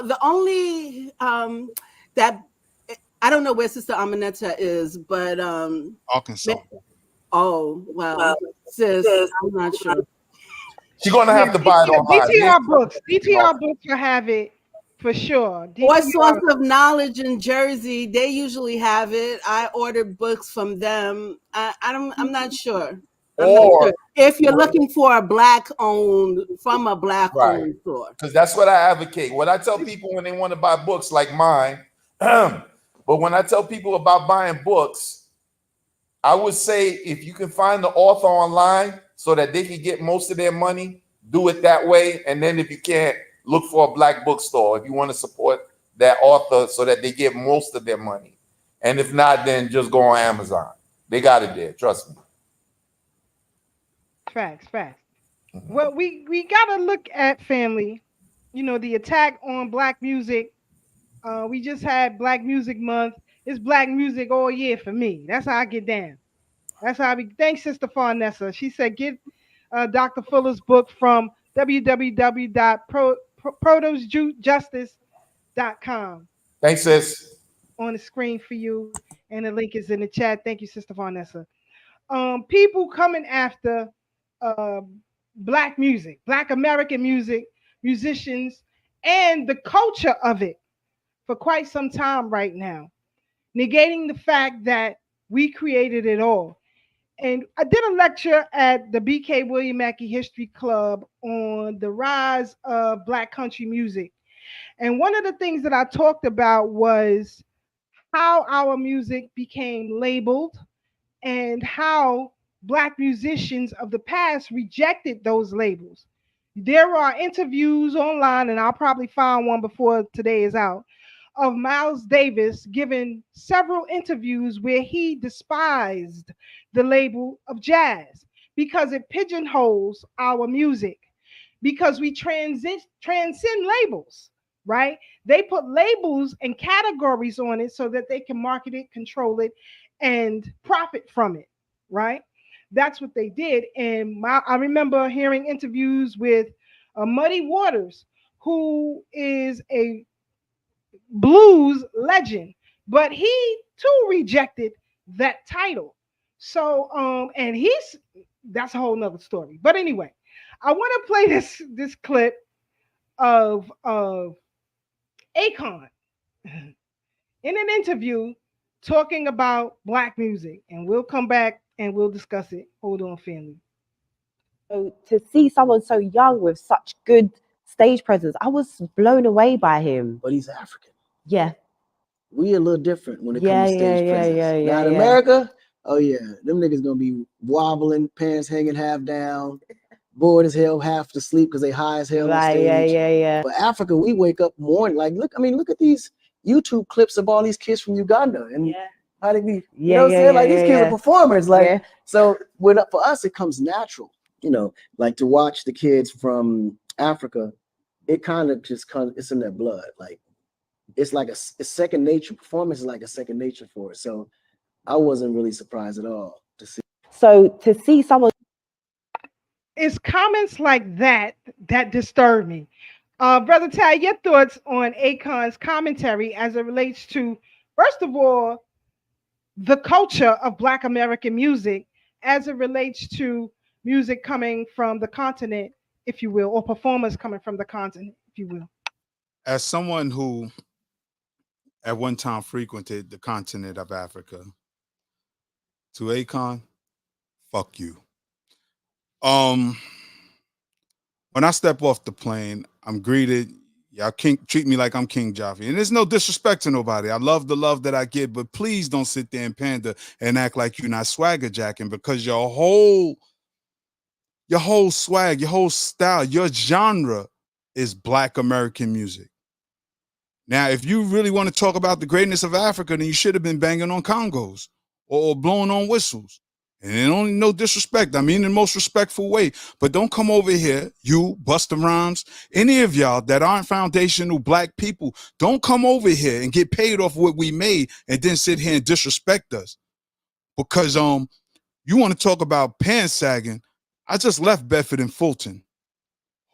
The only that I don't know where Sister Amanetta is, but Arkansas. Oh, well, sis, I'm not sure. She's gonna have to buy it online. DTR books will have it for sure. Or Source of Knowledge in Jersey, they usually have it. I ordered books from them. I'm not sure. If you're looking for a black-owned store. Because that's what I advocate. What I tell people when they want to buy books like mine, but when I tell people about buying books, I would say if you can find the author online so that they can get most of their money, do it that way. And then if you can't, look for a black bookstore if you want to support that author so that they get most of their money. And if not, then just go on Amazon. They got it there. Trust me. Facts. Well, we gotta look at family. You know, the attack on black music. We just had Black Music Month. It's black music all year for me. That's how I get down. That's how I be. Thanks, Sister Farnessa. She said get Dr. Fuller's book from www.protosjustice.com. Thanks, sis. On the screen for you, and the link is in the chat. Thank you, Sister Farnessa. People coming after black music, black American music, musicians, and the culture of it for quite some time right now, negating the fact that we created it all. And I did a lecture at the BK William Mackey History Club on the rise of black country music. And one of the things that I talked about was how our music became labeled and how black musicians of the past rejected those labels. There are interviews online, and I'll probably find one before today is out, of Miles Davis giving several interviews where he despised the label of jazz because it pigeonholes our music, because we transcend labels, right? They put labels and categories on it so that they can market it, control it, and profit from it, right? That's what they did. And I remember hearing interviews with Muddy Waters, who is a blues legend, but he too rejected that title. So, and that's a whole nother story. But anyway, I want to play this clip of Akon in an interview talking about black music, and we'll come back and we'll discuss it. Hold on, family. So to see someone so young with such good stage presence, I was blown away by him. But he's African. Yeah. We a little different when it comes to stage presence. Now in America, oh yeah, them niggas gonna be wobbling, pants hanging half down, bored as hell, half asleep because they high as hell on stage. But Africa, we wake up morning, like look at these YouTube clips of all these kids from Uganda and how they be, you know what I'm saying? Like these kids are performers. Like so for us it comes natural, you know, like to watch the kids from Africa, it kind of just comes, it's in their blood. Like it's like it's second nature. Performance is like a second nature for it. So I wasn't really surprised at all to see. So to see someone, it's comments like that disturb me. Brother Ty, your thoughts on Akon's commentary as it relates to, first of all, the culture of Black American music as it relates to music coming from the continent, if you will, or performers coming from the continent, if you will. As someone who at one time frequented the continent of Africa, to Akon, fuck you. When I step off the plane, I'm greeted, Y'all treat me like I'm King Joffrey. And there's no disrespect to nobody. I love the love that I get, but please don't sit there and pander and act like you're not swagger jacking, because your whole swag, your whole style, your genre is Black American music. Now, if you really want to talk about the greatness of Africa, then you should have been banging on congos or blowing on whistles. And only no disrespect. I mean, in the most respectful way. But don't come over here, you, Busta Rhymes, any of y'all that aren't foundational Black people, don't come over here and get paid off what we made and then sit here and disrespect us. Because you want to talk about pants sagging. I just left Bedford and Fulton.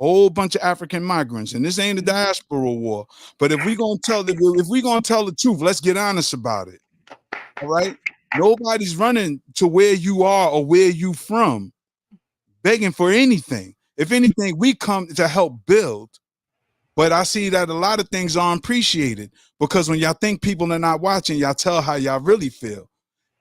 Whole bunch of African migrants, and this ain't a diaspora war. But if we gonna tell the truth, let's get honest about it. All right. Nobody's running to where you are or where you from, begging for anything. If anything, we come to help build. But I see that a lot of things aren't appreciated, because when y'all think people are not watching, y'all tell how y'all really feel.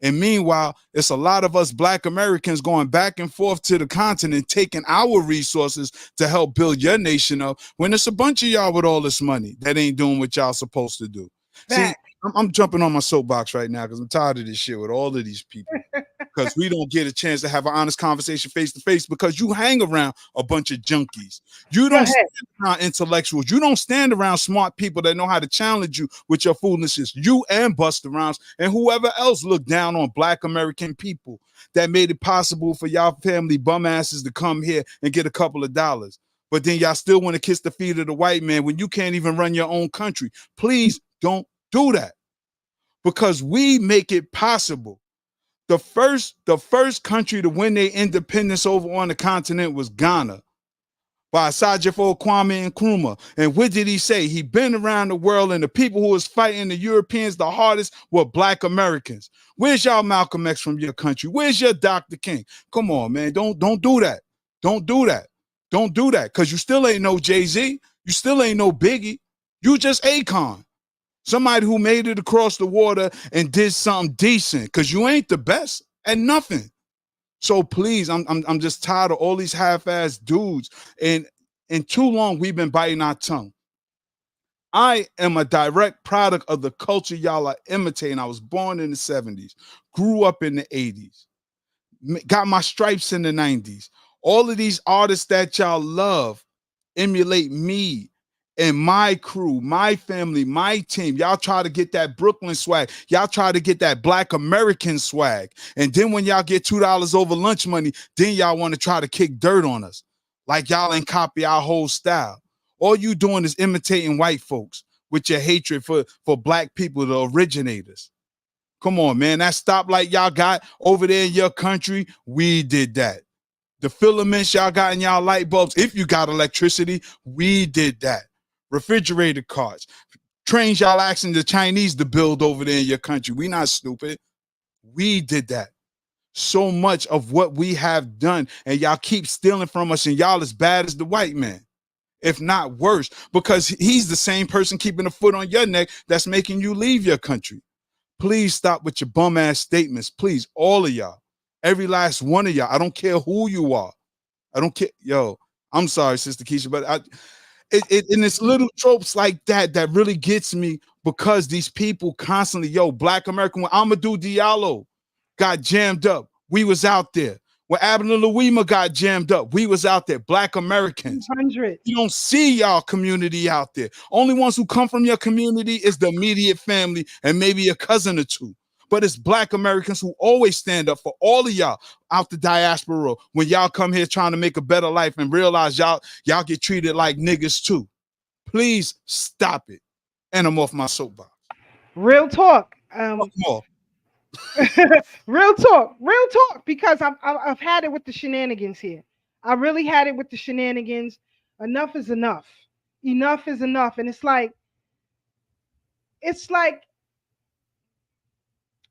And meanwhile, it's a lot of us Black Americans going back and forth to the continent, taking our resources to help build your nation up, when it's a bunch of y'all with all this money that ain't doing what y'all supposed to do. See, I'm jumping on my soapbox right now because I'm tired of this shit with all of these people. Because we don't get a chance to have an honest conversation face to face, because you hang around a bunch of junkies. You don't stand around intellectuals. You don't stand around smart people that know how to challenge you with your foolishness. You and Busta Rhymes and whoever else looked down on Black American people that made it possible for y'all family bum asses to come here and get a couple of dollars. But then y'all still want to kiss the feet of the white man when you can't even run your own country. Please don't do that, because we make it possible. The first country to win their independence over on the continent was Ghana by Sajifo Kwame Nkrumah. And what did he say? He been around the world, and the people who was fighting the Europeans the hardest were Black Americans. Where's y'all Malcolm X from your country? Where's your Dr. King? Come on, man. Don't do that. Don't do that. Don't do that, because you still ain't no Jay-Z. You still ain't no Biggie. You just Akon. Somebody who made it across the water and did something decent, because you ain't the best at nothing. So please, I'm just tired of all these half-ass dudes. And too long we've been biting our tongue. I am a direct product of the culture y'all are imitating. I was born in the 70s, grew up in the 80s, got my stripes in the 90s. All of these artists that y'all love emulate me and my crew, my family, my team. Y'all try to get that Brooklyn swag. Y'all try to get that Black American swag. And then when y'all get $2 over lunch money, then y'all want to try to kick dirt on us. Like y'all ain't copy our whole style. All you doing is imitating white folks with your hatred for Black people, the originators. Come on, man. That stoplight y'all got over there in your country, we did that. The filaments y'all got in y'all light bulbs, if you got electricity, we did that. Refrigerator carts, trains y'all asking the Chinese to build over there in your country. We not stupid. We did that. So much of what we have done, and y'all keep stealing from us, and y'all as bad as the white man, if not worse, because he's the same person keeping a foot on your neck that's making you leave your country. Please stop with your bum ass statements. Please, all of y'all, every last one of y'all. I don't care who you are. I don't care. Yo, I'm sorry, Sister Keisha, but and it's little tropes like that really gets me, because these people constantly, Black American, when Amadou Diallo got jammed up, we was out there. When Abner Louima got jammed up, we was out there. Black Americans. 100. You don't see y'all community out there. Only ones who come from your community is the immediate family and maybe a cousin or two. But it's Black Americans who always stand up for all of y'all out the diaspora when y'all come here trying to make a better life and realize y'all get treated like niggas too. Please stop it. And I'm off my soapbox. Real talk. More. Real talk, because I've had it with the shenanigans here. I really had it with the shenanigans. Enough is enough. Enough is enough. And it's like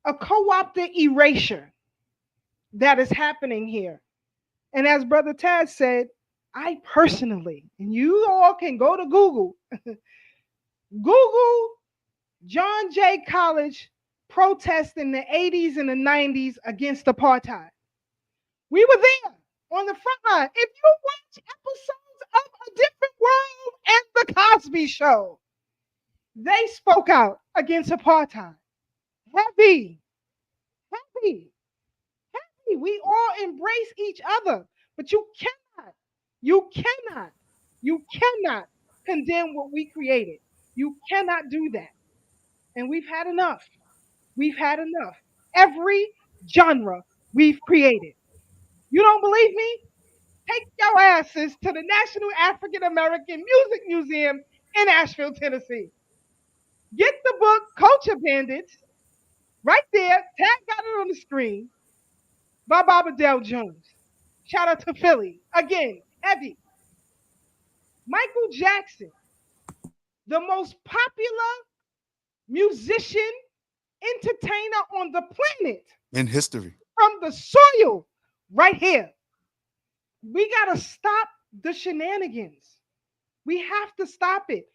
a co-opted erasure that is happening here. And as Brother Taz said, I personally, and you all can go to Google, Google John Jay College protest in the 80s and the 90s against apartheid. We were there on the front line. If you watch episodes of A Different World and The Cosby Show. They spoke out against apartheid. Heavy. We all embrace each other, but you cannot condemn what we created. You cannot do that. And we've had enough. Every genre we've created. You don't believe me? Take your asses to the National African American Music Museum in Asheville, Tennessee. Get the book Culture Bandits right there. Tag got it on the screen by Baba Dale Jones. Shout out to Philly. Again, heavy. Michael Jackson, the most popular musician, entertainer on the planet. In history. From the soil right here. We got to stop the shenanigans. We have to stop it.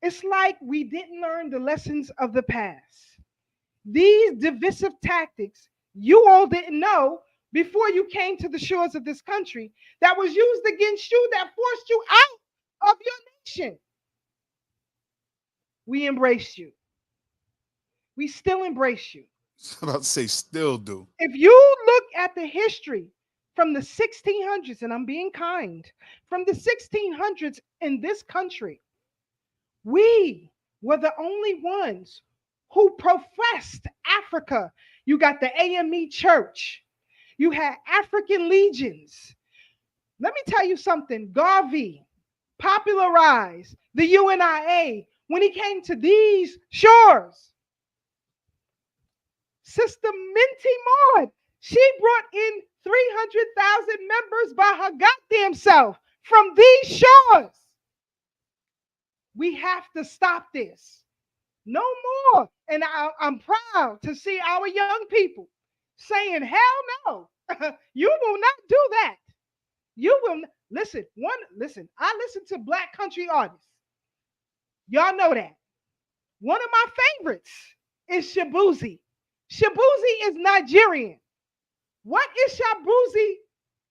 It's like we didn't learn the lessons of the past. These divisive tactics you all didn't know before you came to the shores of this country that was used against you, that forced you out of your nation. We embrace you. We still embrace you. I was about to say still do. If you look at the history from the 1600s, and I'm being kind, from the 1600s in this country, we were the only ones who professed Africa. You got the AME Church. You had African legions. Let me tell you something. Garvey popularized the UNIA when he came to these shores. Sister Minty Maud, she brought in 300,000 members by her goddamn self from these shores. We have to stop this. No more. And I'm proud to see our young people saying, hell no, you will not do that. You will not. Listen, I listen to Black country artists. Y'all know that. One of my favorites is Shabuzi. Shabuzi is Nigerian. What is Shabuzi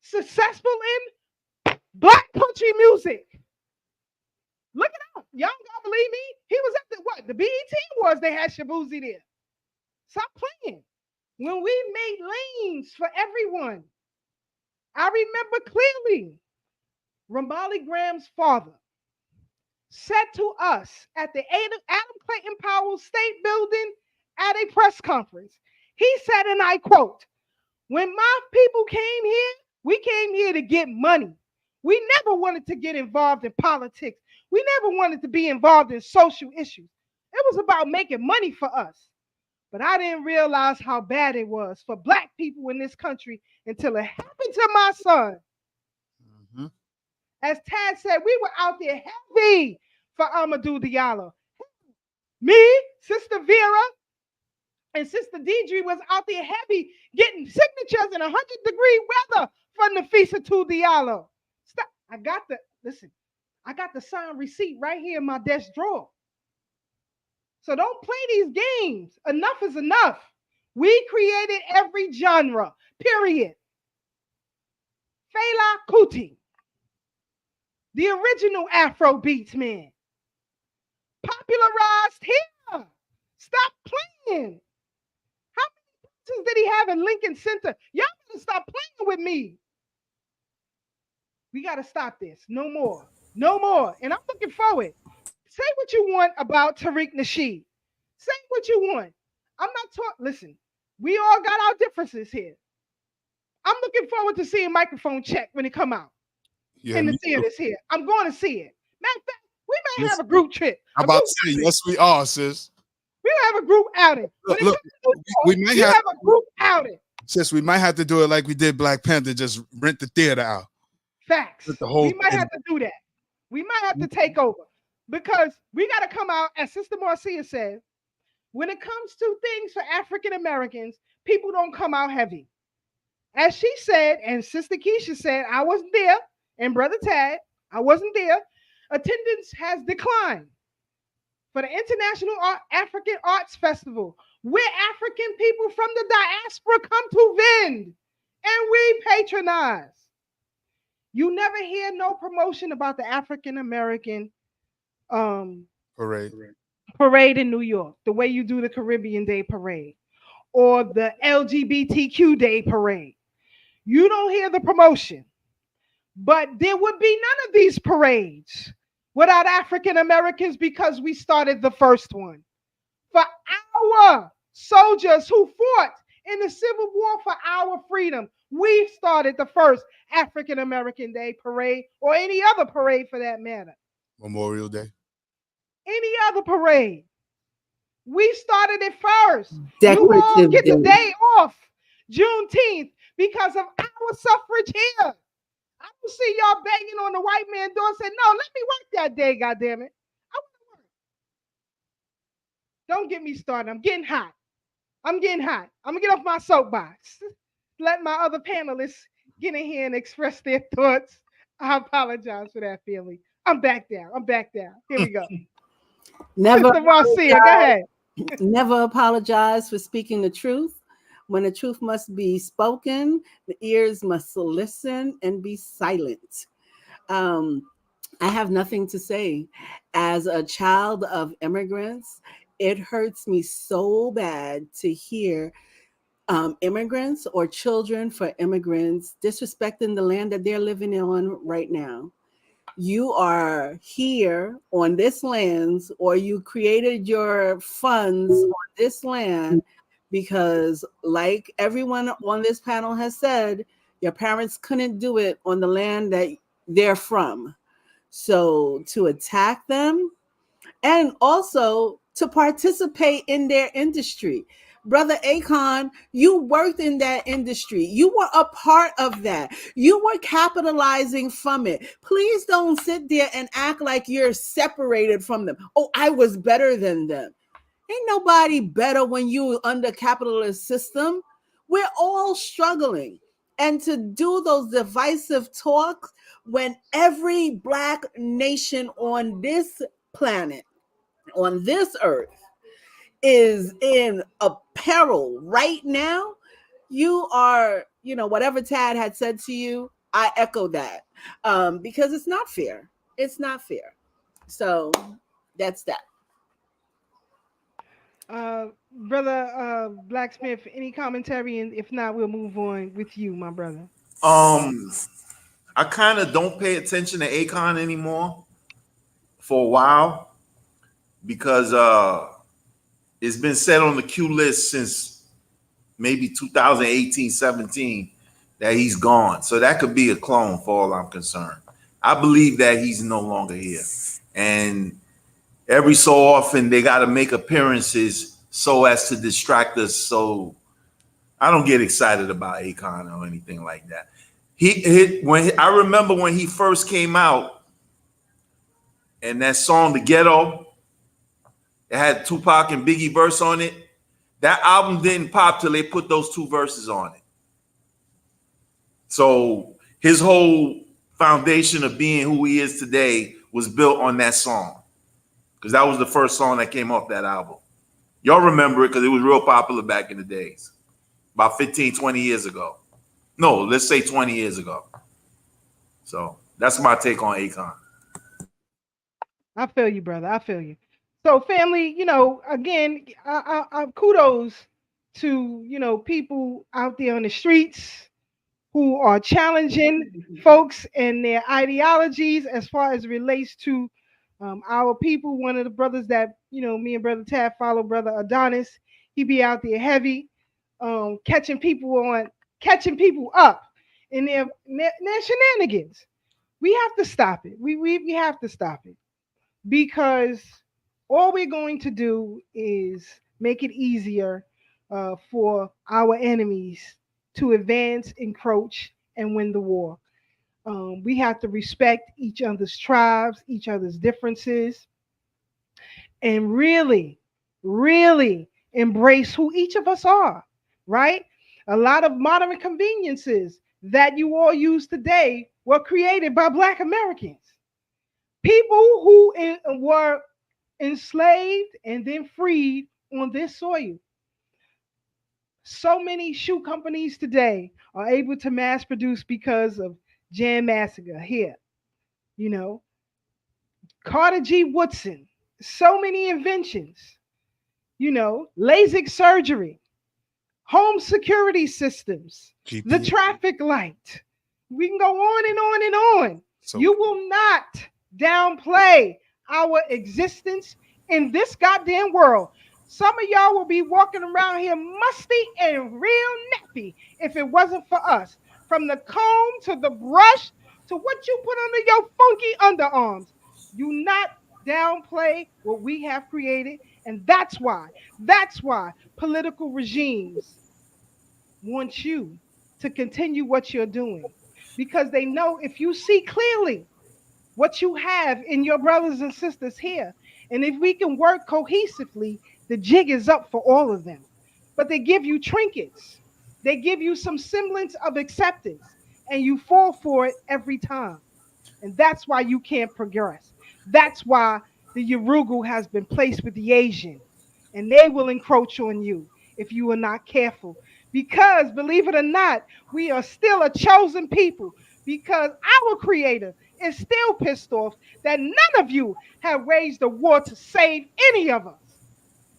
successful in? Black country music. Look it up. Y'all gonna believe me? He was at the BET Awards. They had Shabuzi there. Stop playing. When we made lanes for everyone, I remember clearly Ramali Graham's father said to us at the Adam Clayton Powell State Building at a press conference, he said, and I quote, when my people came here, we came here to get money. We never wanted to get involved in politics. We never wanted to be involved in social issues. It was about making money for us. But I didn't realize how bad it was for Black people in this country until it happened to my son. Mm-hmm. As Tad said, we were out there heavy for Amadou Diallo. Me, Sister Vera, and Sister Deidre was out there heavy getting signatures in 100-degree weather for Nafisa Diallo. Stop. I got the signed receipt right here in my desk drawer. So don't play these games. Enough is enough. We created every genre, period. Fela Kuti, the original Afro beats man, popularized here. Stop playing. How many persons did he have in Lincoln Center? Y'all gotta stop playing with me. We gotta stop this. No more. No more. And I'm looking forward. Say what you want about Tariq Nasheed. Say what you want. I'm not talking. Listen, we all got our differences here. I'm looking forward to seeing Microphone Check when it come out in the theaters here. I'm going to see it. Matter of fact, we may have a group trip. I'm about to say, yes, we are, sis. We'll have a group outing. Look, we may have a group outing. Sis, we might have to do it like we did Black Panther, just rent the theater out. Facts. We might have to do that. We might have to take over because we got to come out, as Sister Marcia said, when it comes to things for African Americans, people don't come out heavy. As she said, and Sister Keisha said, I wasn't there, and Brother Tad, I wasn't there. Attendance has declined for the International African Arts Festival, where African people from the diaspora come to vend, and we patronize. You never hear no promotion about the African American Parade. parade in New York, the way you do the Caribbean Day Parade or the LGBTQ Day Parade. You don't hear the promotion, but there would be none of these parades without African Americans because we started the first one. For our soldiers who fought in the Civil War for our freedom, we started the first African American Day Parade or any other parade for that matter. Memorial Day. Any other parade. We started it first. You all Decorative get the day. day off, Juneteenth, because of our suffrage here. I don't see y'all banging on the white man door saying, no, let me work that day, goddammit. I want to work. Don't get me started. I'm getting hot. I'm going to get off my soapbox. Let my other panelists get in here and express their thoughts. I apologize for that, family. I'm back down. Here we go. Never Sister Marcia, go ahead. Never apologize for speaking the truth. When the truth must be spoken, the ears must listen and be silent. I have nothing to say. As a child of immigrants, it hurts me so bad to hear immigrants or children for immigrants disrespecting the land that they're living on right now. You are here on this land, or you created your funds on this land because, like everyone on this panel has said, your parents couldn't do it on the land that they're from. So to attack them and also to participate in their industry. Brother Akon, you worked in that industry. You were a part of that. You were capitalizing from it. Please don't sit there and act like you're separated from them. Oh, I was better than them. Ain't nobody better when you under capitalist system. We're all struggling. And to do those divisive talks when every Black nation on this planet, on this earth, is in a peril right now, you are, whatever Tad had said to you, I echo that, because it's not fair. It's not fair. So that's that. Brother Blacksmith, any commentary? And if not, we'll move on with you, my brother. I kind of don't pay attention to Akon anymore for a while because it's been set on the queue list since maybe 2018, 17 that he's gone. So that could be a clone for all I'm concerned. I believe that he's no longer here. And every so often they got to make appearances so as to distract us. So I don't get excited about Akon or anything like that. I remember when he first came out and that song, The Ghetto, it had Tupac and Biggie verse on it. That album didn't pop till they put those two verses on it. So his whole foundation of being who he is today was built on that song, because that was the first song that came off that album. Y'all remember it because it was real popular back in the days, about 15, 20 years ago. No, let's say 20 years ago. So that's my take on Akon. I feel you, brother. I feel you. So, family, again, I kudos to, people out there on the streets who are challenging folks and their ideologies as far as relates to our people. One of the brothers that, me and Brother Tab follow, Brother Adonis, he be out there heavy, catching people up in their shenanigans. We have to stop it. We have to stop it, because all we're going to do is make it easier for our enemies to advance, encroach, and win the war. We have to respect each other's tribes, each other's differences, and really, really embrace who each of us are, right? A lot of modern conveniences that you all use today were created by Black Americans. People who were enslaved and then freed on this soil. So many shoe companies today are able to mass produce because of Jan Massacre here. Carter G. Woodson, so many inventions, LASIK surgery, home security systems, the traffic light. We can go on and on and on. So you will not downplay our existence in this goddamn world. Some of y'all will be walking around here musty and real nappy if it wasn't for us. From the comb to the brush to what you put under your funky underarms. Do not downplay what we have created. And that's why political regimes want you to continue what you're doing. Because they know if you see clearly what you have in your brothers and sisters here, and if we can work cohesively, the jig is up for all of them. But they give you trinkets. They give you some semblance of acceptance, and you fall for it every time. And that's why you can't progress. That's why the Yorugu has been placed with the Asian, and they will encroach on you if you are not careful. Because, believe it or not, we are still a chosen people, because our creator is still pissed off that none of you have waged a war to save any of us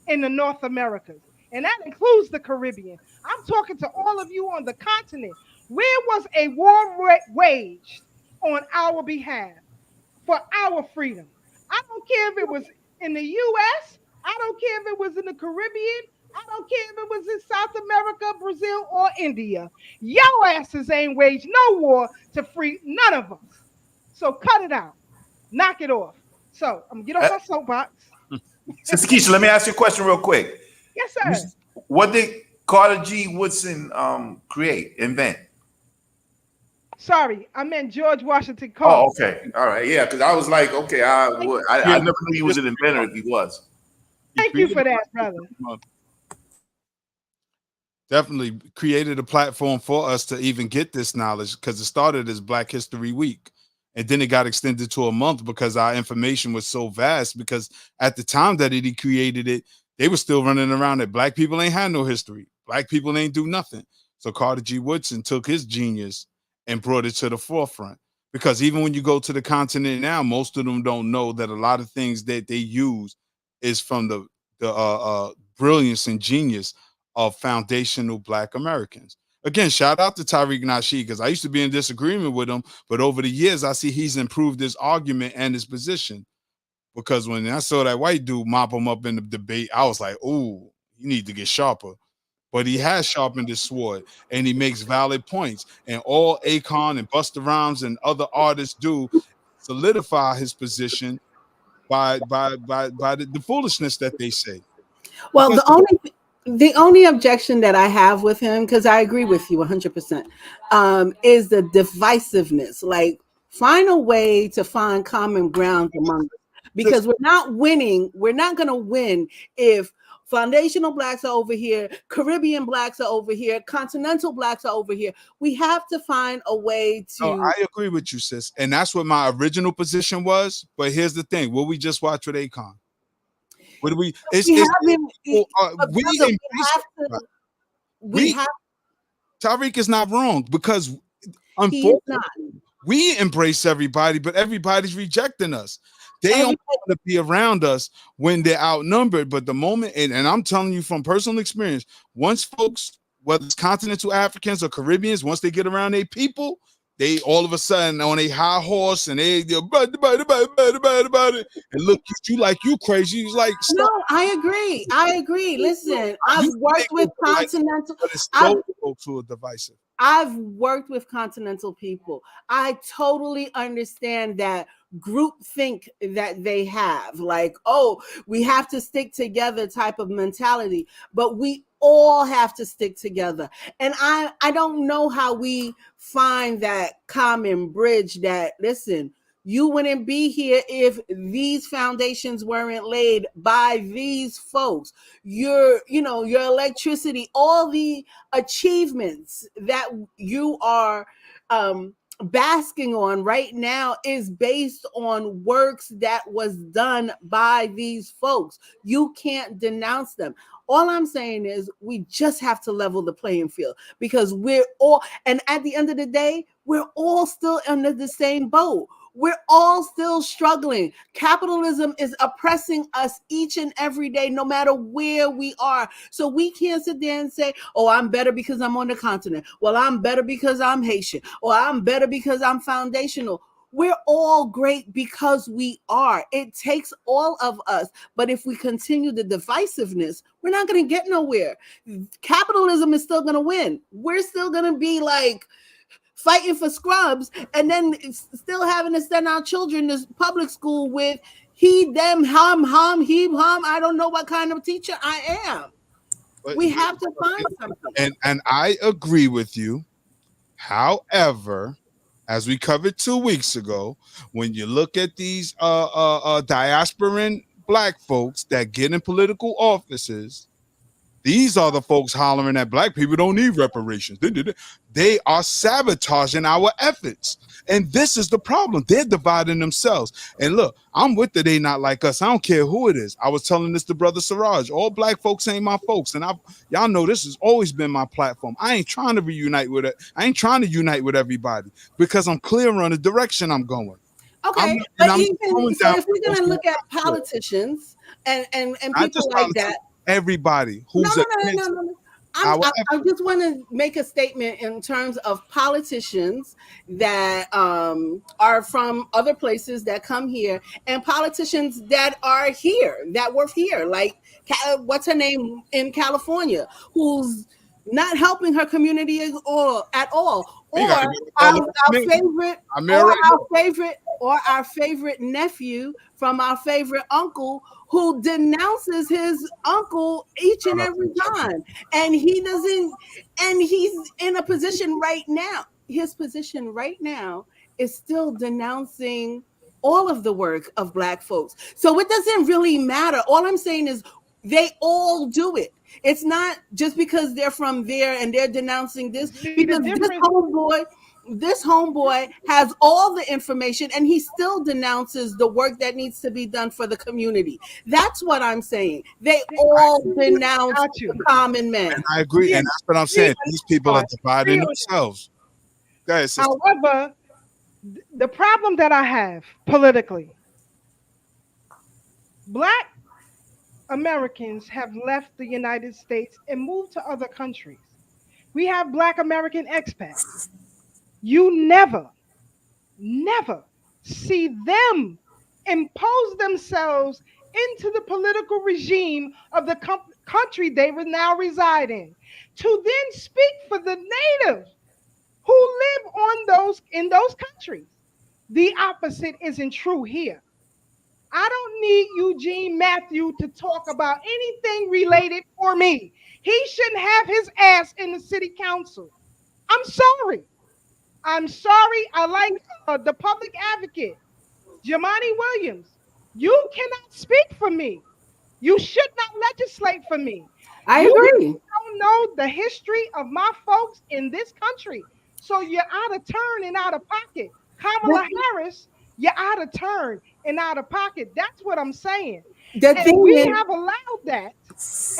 in the North Americas. And that includes the Caribbean. I'm talking to all of you on the continent. Where was a war waged on our behalf for our freedom? I don't care if it was in the U.S. I don't care if it was in the Caribbean. I don't care if it was in South America, Brazil, or India. Your asses ain't waged no war to free none of us. So cut it out. Knock it off. So I'm going to get off my soapbox. Sister Keisha, let me ask you a question real quick. Yes, sir. What did Carter G. Woodson invent? Sorry, I meant George Washington Carver. Oh, okay. All right. Yeah, because I was like, okay, I never knew he was an inventor if he was. Thank you for that, brother. Definitely created a platform for us to even get this knowledge, because it started as Black History Week. And then it got extended to a month because our information was so vast. Because at the time that he created it, they were still running around that Black people ain't had no history. Black people ain't do nothing. So Carter G. Woodson took his genius and brought it to the forefront. Because even when you go to the continent now, most of them don't know that a lot of things that they use is from the brilliance and genius of foundational Black Americans. Again, shout out to Tariq Nasheed, because I used to be in disagreement with him, but over the years, I see he's improved his argument and his position. Because when I saw that white dude mop him up in the debate, I was like, "Ooh, you need to get sharper." But he has sharpened his sword, and he makes valid points. And all Akon and Busta Rhymes and other artists do solidify his position by the foolishness that they say. Well, the only objection that I have with him, because I agree with you 100%, is the divisiveness. Like, find a way to find common ground among us, because we're not winning. We're not going to win if foundational Blacks are over here, Caribbean Blacks are over here, continental Blacks are over here. We have to find a way to. No, I agree with you, sis. And that's what my original position was. But here's the thing. What we just watched with Akon. What do we? Tariq is not wrong, because unfortunately we embrace everybody, but everybody's rejecting us. They don't want to be around us when they're outnumbered. But the moment, and I'm telling you from personal experience, once folks, whether it's continental Africans or Caribbeans, once they get around their people, they all of a sudden on a high horse and they're and look at you like you crazy. It's like, no, I agree. Listen, I've worked with continental. I've worked with continental people. I totally understand that group think that they have, like, oh, we have to stick together type of mentality, but we all have to stick together. And I don't know how we find that common bridge that, listen, you wouldn't be here if these foundations weren't laid by these folks. Your electricity, all the achievements that you are basking on right now is based on works that was done by these folks. You can't denounce them. All I'm saying is we just have to level the playing field, because we're all, and at the end of the day, we're all still under the same boat. We're all still struggling. Capitalism is oppressing us each and every day, no matter where we are. So we can't sit there and say, oh, I'm better because I'm on the continent. Well, I'm better because I'm Haitian. Or I'm better because I'm foundational. We're all great because we are. It takes all of us. But if we continue the divisiveness, we're not going to get nowhere. Capitalism is still going to win. We're still going to be like fighting for scrubs, and then still having to send our children to public school with he, them, hum, he, hum. I don't know what kind of teacher I am. We have to find something. And I agree with you. However, as we covered 2 weeks ago, when you look at these diasporan black folks that get in political offices, these are the folks hollering that black people don't need reparations. They are sabotaging our efforts. And this is the problem. They're dividing themselves. And look, I'm with the they not like us. I don't care who it is. I was telling this to Brother Siraj. All black folks ain't my folks. And y'all know this has always been my platform. I ain't trying to reunite with it. I ain't trying to unite with everybody because I'm clear on the direction I'm going. Okay, but even so, if we're going to look at politicians and people like that, everybody who's no. I just want to make a statement in terms of politicians that are from other places that come here, and politicians that are here, that were here, like what's her name in California, who's not helping her community at all. Or our favorite nephew from our favorite uncle who denounces his uncle each and every time. And he doesn't, and he's in a position right now. His position right now is still denouncing all of the work of Black folks. So it doesn't really matter. All I'm saying is they all do it. It's not just because they're from there and they're denouncing this, because this homeboy has all the information and he still denounces the work that needs to be done for the community. That's what I'm saying. They all denounce the common man. And I agree. And that's what I'm saying. These people are dividing themselves. Go ahead, sister. However, the problem that I have politically, Black Americans have left the United States and moved to other countries. We have Black American expats. You never see them impose themselves into the political regime of the country they now reside in, to then speak for the natives who live in those countries. The opposite isn't true here. I don't need Eugene Matthew to talk about anything related for me. He shouldn't have his ass in the city council. I'm sorry. I like the public advocate, Jamani Williams. You cannot speak for me. You should not legislate for me. I agree. You don't know the history of my folks in this country. So you're out of turn and out of pocket. Kamala Harris, you're out of turn and out of pocket. That's what I'm saying. And we have allowed that.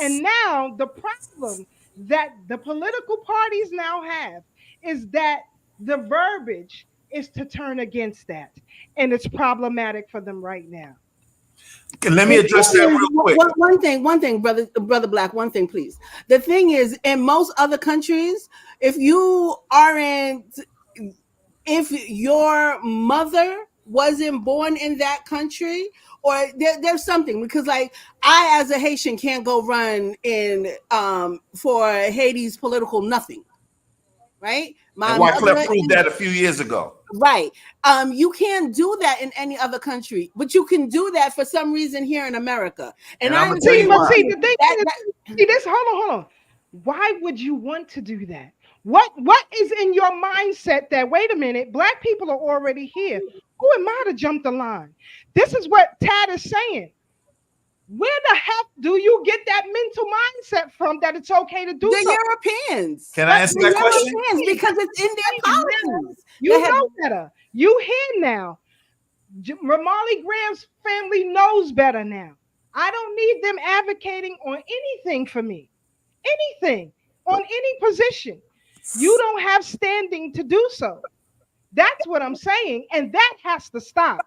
And now the problem that the political parties now have is that the verbiage is to turn against that. And it's problematic for them right now. Let me address that real quick. One thing, brother Black, one thing, please. The thing is, in most other countries, if your mother wasn't born in that country, or there's something, because like I, as a Haitian, can't go run in for Haiti's political nothing, right? And Wyclef proved that a few years ago. Right. You can't do that in any other country, but you can do that for some reason here in America. And I'm the thing is, hold on. Why would you want to do that? What is in your mindset that, wait a minute, Black people are already here? Who am I to jump the line? This is what Tad is saying. Where the heck do you get that mental mindset from that it's okay to do the Europeans? Can I answer that question? Because it's in their policies. You know better. You here now. Ramali Graham's family knows better now. I don't need them advocating on anything for me. Anything. On any position. You don't have standing to do so. That's what I'm saying. And that has to stop.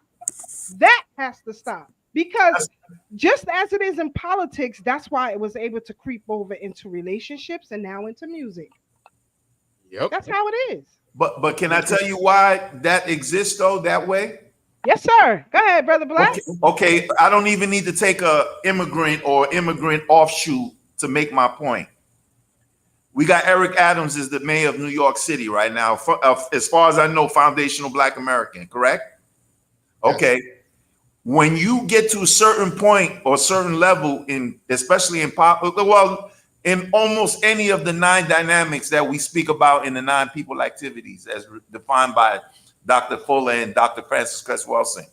That has to stop. Because just as it is in politics, that's why it was able to creep over into relationships and now into music. Yep. That's how it is. But can I tell you why that exists though that way? Yes, sir. Go ahead, Brother Black. Okay. I don't even need to take a immigrant or immigrant offshoot to make my point. We got Eric Adams as the mayor of New York City right now. As far as I know, foundational Black American, correct? Okay. Yes. When you get to a certain point or certain level especially in in almost any of the 9 dynamics that we speak about in the 9 people activities as defined by Dr. Fuller and Dr. Francis Cress Welsing,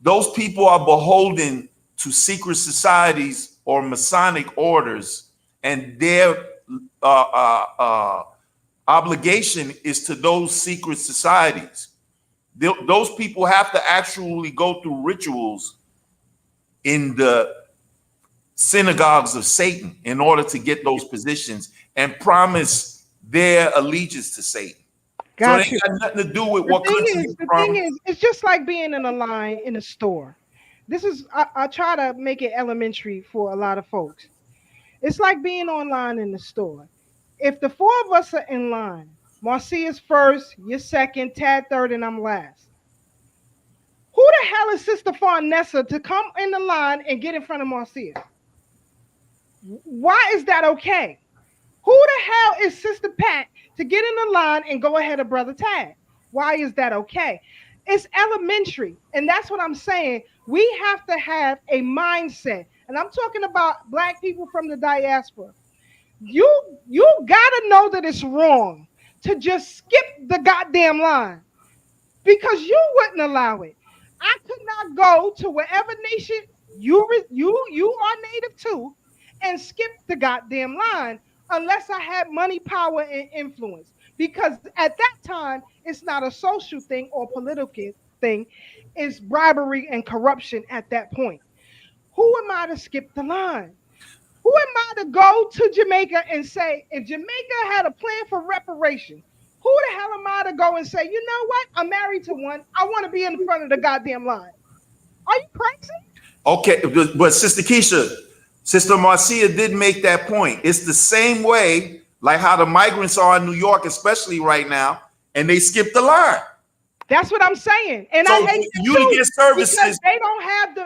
those people are beholden to secret societies or Masonic orders, and their obligation is to those secret societies. Those people have to actually go through rituals in the synagogues of Satan in order to get those positions and promise their allegiance to Satan. So it ain't got nothing to do with what country you're from. The thing is, it's just like being in a line in a store. This is, I try to make it elementary for a lot of folks. It's like being online in the store. If the 4 of us are in line, Marcia's first, you're second, Tad third, and I'm last. Who the hell is Sister Farnessa to come in the line and get in front of Marcia? Why is that okay? Who the hell is Sister Pat to get in the line and go ahead of Brother Tad? Why is that okay? It's elementary. And that's what I'm saying. We have to have a mindset. And I'm talking about Black people from the diaspora. You gotta know that it's wrong to just skip the goddamn line, because you wouldn't allow it. I could not go to wherever nation you are native to and skip the goddamn line unless I had money, power, and influence. Because at that time, it's not a social thing or political thing. It's bribery and corruption at that point. Who am I to skip the line? Who am I to go to Jamaica and say, if Jamaica had a plan for reparations, who the hell am I to go and say, you know what? I'm married to one. I want to be in front of the goddamn line. Are you crazy? Okay, but Sister Keisha, Sister Marcia did make that point. It's the same way like how the migrants are in New York, especially right now, and they skip the line. That's what I'm saying. And so I hate you to get services. Because they don't have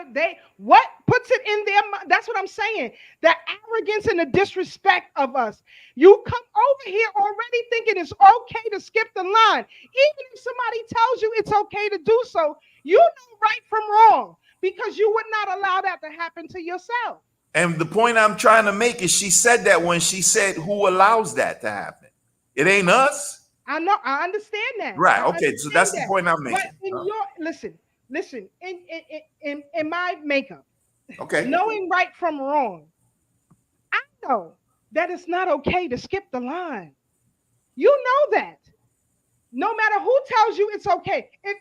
what puts it in their mind. That's what I'm saying. The arrogance and the disrespect of us. You come over here already thinking it's okay to skip the line. Even if somebody tells you it's okay to do so, you know right from wrong, because you would not allow that to happen to yourself. And the point I'm trying to make is she said that when she said, who allows that to happen? It ain't us. I know, I understand that. Right. Okay. So that's the point I'm making. But in listen, in my makeup, okay, knowing right from wrong, I know that it's not okay to skip the line. You know that. No matter who tells you it's okay. Even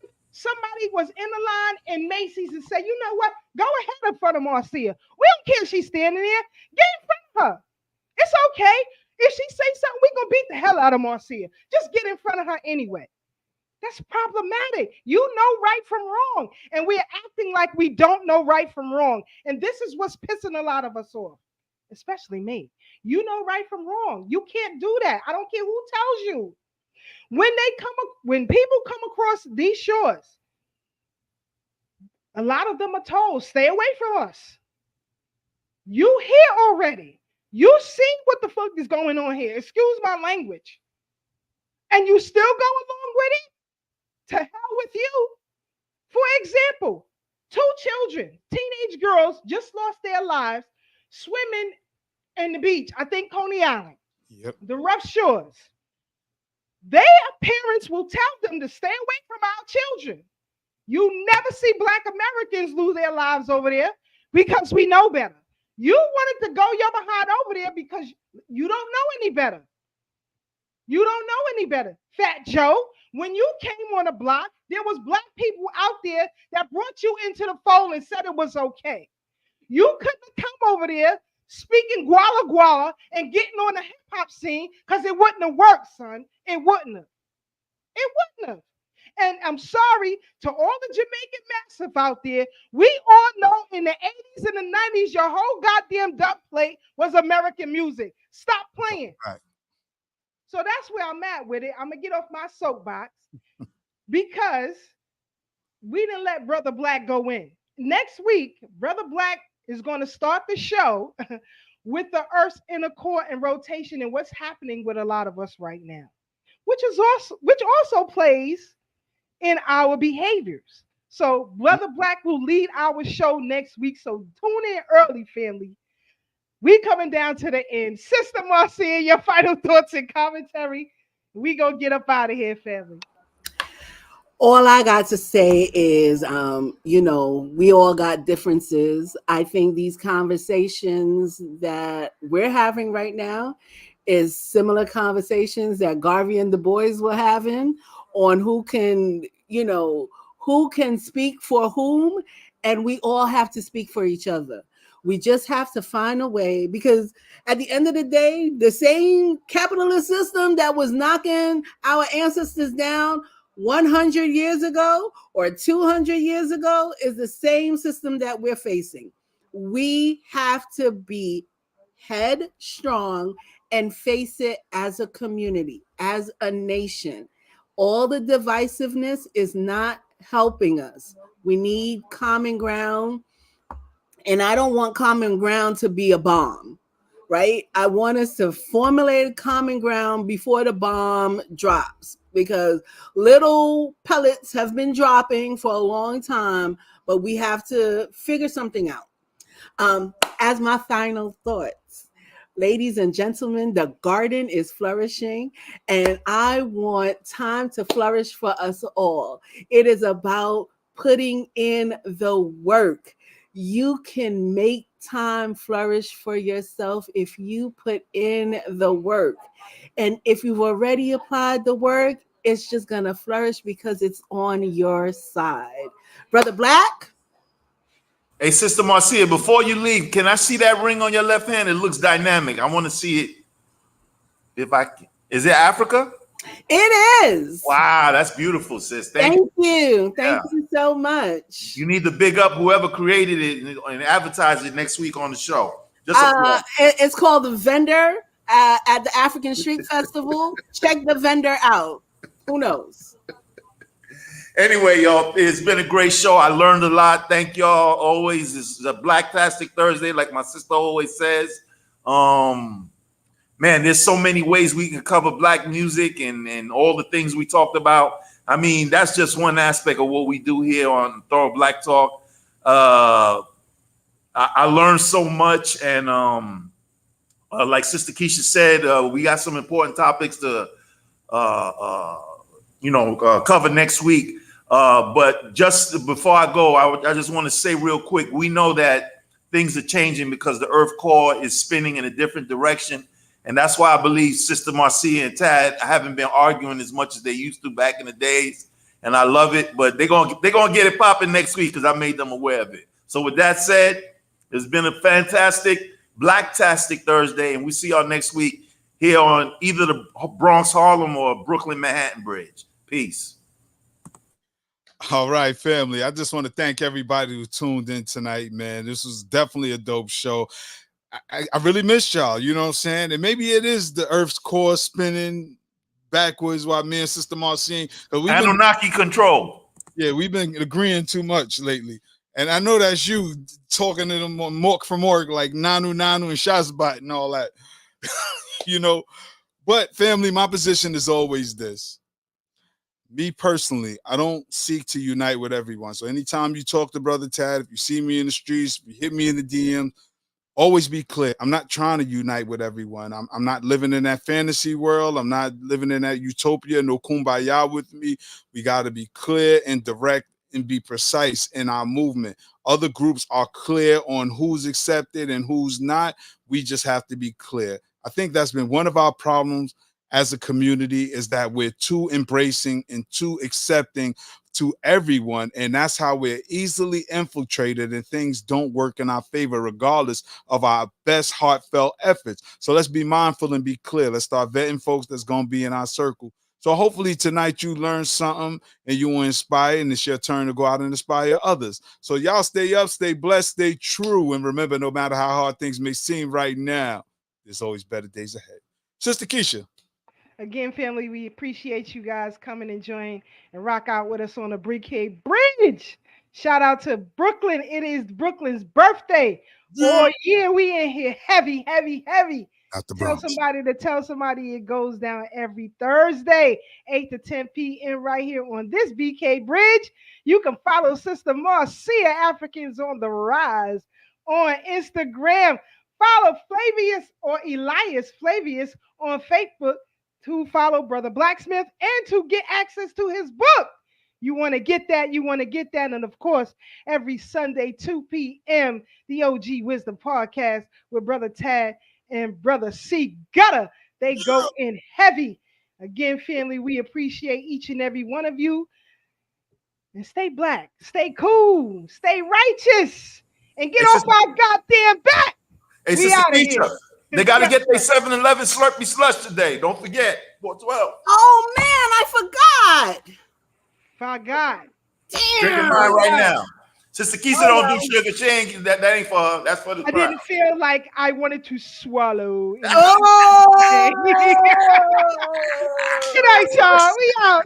if somebody was in the line in Macy's and say, you know what, go ahead in front of Marcia. We don't care if she's standing there. Get in front of her. It's okay. If she say something, we're going to beat the hell out of Marcia. Just get in front of her anyway. That's problematic. You know right from wrong. And we're acting like we don't know right from wrong. And this is what's pissing a lot of us off, especially me. You know right from wrong. You can't do that. I don't care who tells you. When people come across these shores, a lot of them are told, stay away from us. You here already. You see what the fuck is going on here. Excuse my language. And you still go along with it? To hell with you. For example, 2 children, teenage girls, just lost their lives swimming in the beach. I think Coney Island. Yep. The rough shores. Their parents will tell them to stay away from our children. You never see Black Americans lose their lives over there because we know better. You wanted to go your behind over there because you don't know any better. You don't know any better. Fat Joe, when you came on the block, there was Black people out there that brought you into the fold and said it was okay. You couldn't come over there speaking guala guala and getting on the hip hop scene because it wouldn't have worked, son. It wouldn't have. It wouldn't have. And I'm sorry to all the Jamaican massive out there. We all know in the 80s and the 90s, your whole goddamn dub plate was American music. Stop playing. Right. So that's where I'm at with it. I'm going to get off my soapbox because we didn't let Brother Black go in. Next week, Brother Black is going to start the show with the Earth's inner core and rotation and what's happening with a lot of us right now, which also plays in our behaviors. So Brother Black will lead our show next week. So tune in early, family. We coming down to the end. Sister Marcia, your final thoughts and commentary. We gonna get up out of here, family. All I got to say is, we all got differences. I think these conversations that we're having right now is similar conversations that Garvey and Du Bois were having on who can speak for whom, and we all have to speak for each other. We just have to find a way, because at the end of the day, the same capitalist system that was knocking our ancestors down 100 years ago or 200 years ago is the same system that we're facing. We have to be headstrong and face it as a community, as a nation. All the divisiveness is not helping us. We need common ground. And I don't want common ground to be a bomb, right? I want us to formulate common ground before the bomb drops, because little pellets have been dropping for a long time, but we have to figure something out. As my final thoughts, ladies and gentlemen, the garden is flourishing, and I want time to flourish for us all. It is about putting in the work. You can make time flourish for yourself if you put in the work. And if you've already applied the work, it's just going to flourish because it's on your side. Brother Black? Hey, Sister Marcia, before you leave, can I see that ring on your left hand? It looks dynamic. I want to see it. If I can. Is it Africa? It is. Wow, that's beautiful, sis. Thank you. Thank you so much. You need to big up whoever created it and advertise it next week on the show. Just it's called The Vendor at the African Street Festival. Check The Vendor out. Who knows? Anyway, y'all, it's been a great show. I learned a lot. Thank y'all. Always, it's a Blacktastic Thursday, like my sister always says. Man, there's so many ways we can cover Black music and all the things we talked about. I mean, that's just one aspect of what we do here on Thorough Black Talk. I learned so much, and like Sister Keisha said, we got some important topics to cover next week. But just before I go, I just want to say real quick, we know that things are changing because the Earth core is spinning in a different direction. And that's why I believe Sister Marcia and Tad haven't been arguing as much as they used to back in the days. And I love it, but they're gonna get it popping next week because I made them aware of it. So with that said, it's been a fantastic Blacktastic Thursday, and we see y'all next week here on either the Bronx Harlem or Brooklyn Manhattan Bridge. Peace. All right, family. I just want to thank everybody who tuned in tonight, man. This was definitely a dope show. I really missed y'all, you know what I'm saying? And maybe it is the Earth's core spinning backwards while me and Sister Marcine. Anunnaki control. Yeah, we've been agreeing too much lately. And I know that's you talking to them on Mork from Mork, like Nanu Nanu and Shazbot and all that. You know, but family, my position is always this. Me personally, I don't seek to unite with everyone. So anytime you talk to Brother Tad, if you see me in the streets, if you hit me in the DM, always be clear. I'm not trying to unite with everyone. I'm not living in that fantasy world. I'm not living in that utopia. No kumbaya with me. We got to be clear and direct and be precise in our movement. Other groups are clear on who's accepted and who's not. We just have to be clear. I think that's been one of our problems as a community, is that we're too embracing and too accepting to everyone, and that's how we're easily infiltrated and things don't work in our favor regardless of our best heartfelt efforts. So let's be mindful and be clear. Let's start vetting folks that's going to be in our circle So hopefully tonight you learned something and you were inspired, and it's your turn to go out and inspire others. So y'all stay up, stay blessed, stay true, and remember, no matter how hard things may seem right now, there's always better days ahead. Sister Keisha. Again, family, we appreciate you guys coming and join and rock out with us on the BK Bridge. Shout out to Brooklyn. It is Brooklyn's birthday. Oh, yeah, we in here heavy, heavy, heavy. Tell somebody to tell somebody. It goes down every Thursday, 8 to 10 p.m. right here on this BK Bridge. You can follow Sister Marcia Africans on the Rise on Instagram. Follow Flavius or Elias Flavius on Facebook to follow Brother Blacksmith and to get access to his book. You want to get that, you want to get that. And of course, every Sunday, 2 p.m., the OG Wisdom Podcast with Brother Tad and Brother C. Gutter. They go in heavy. Again, family, we appreciate each and every one of you. And stay black, stay cool, stay righteous, and get off our goddamn back. Hey, we Sister out of here. Keisha, they got to get their 7-Eleven Slurpee slush today. Don't forget, 412. Oh, man, I forgot. Damn. Drinking mine right now. Sister Keisha don't do sugar. She ain't, that ain't for her. That's for the crowd. I didn't feel like I wanted to swallow. Oh! Good night, y'all. We out.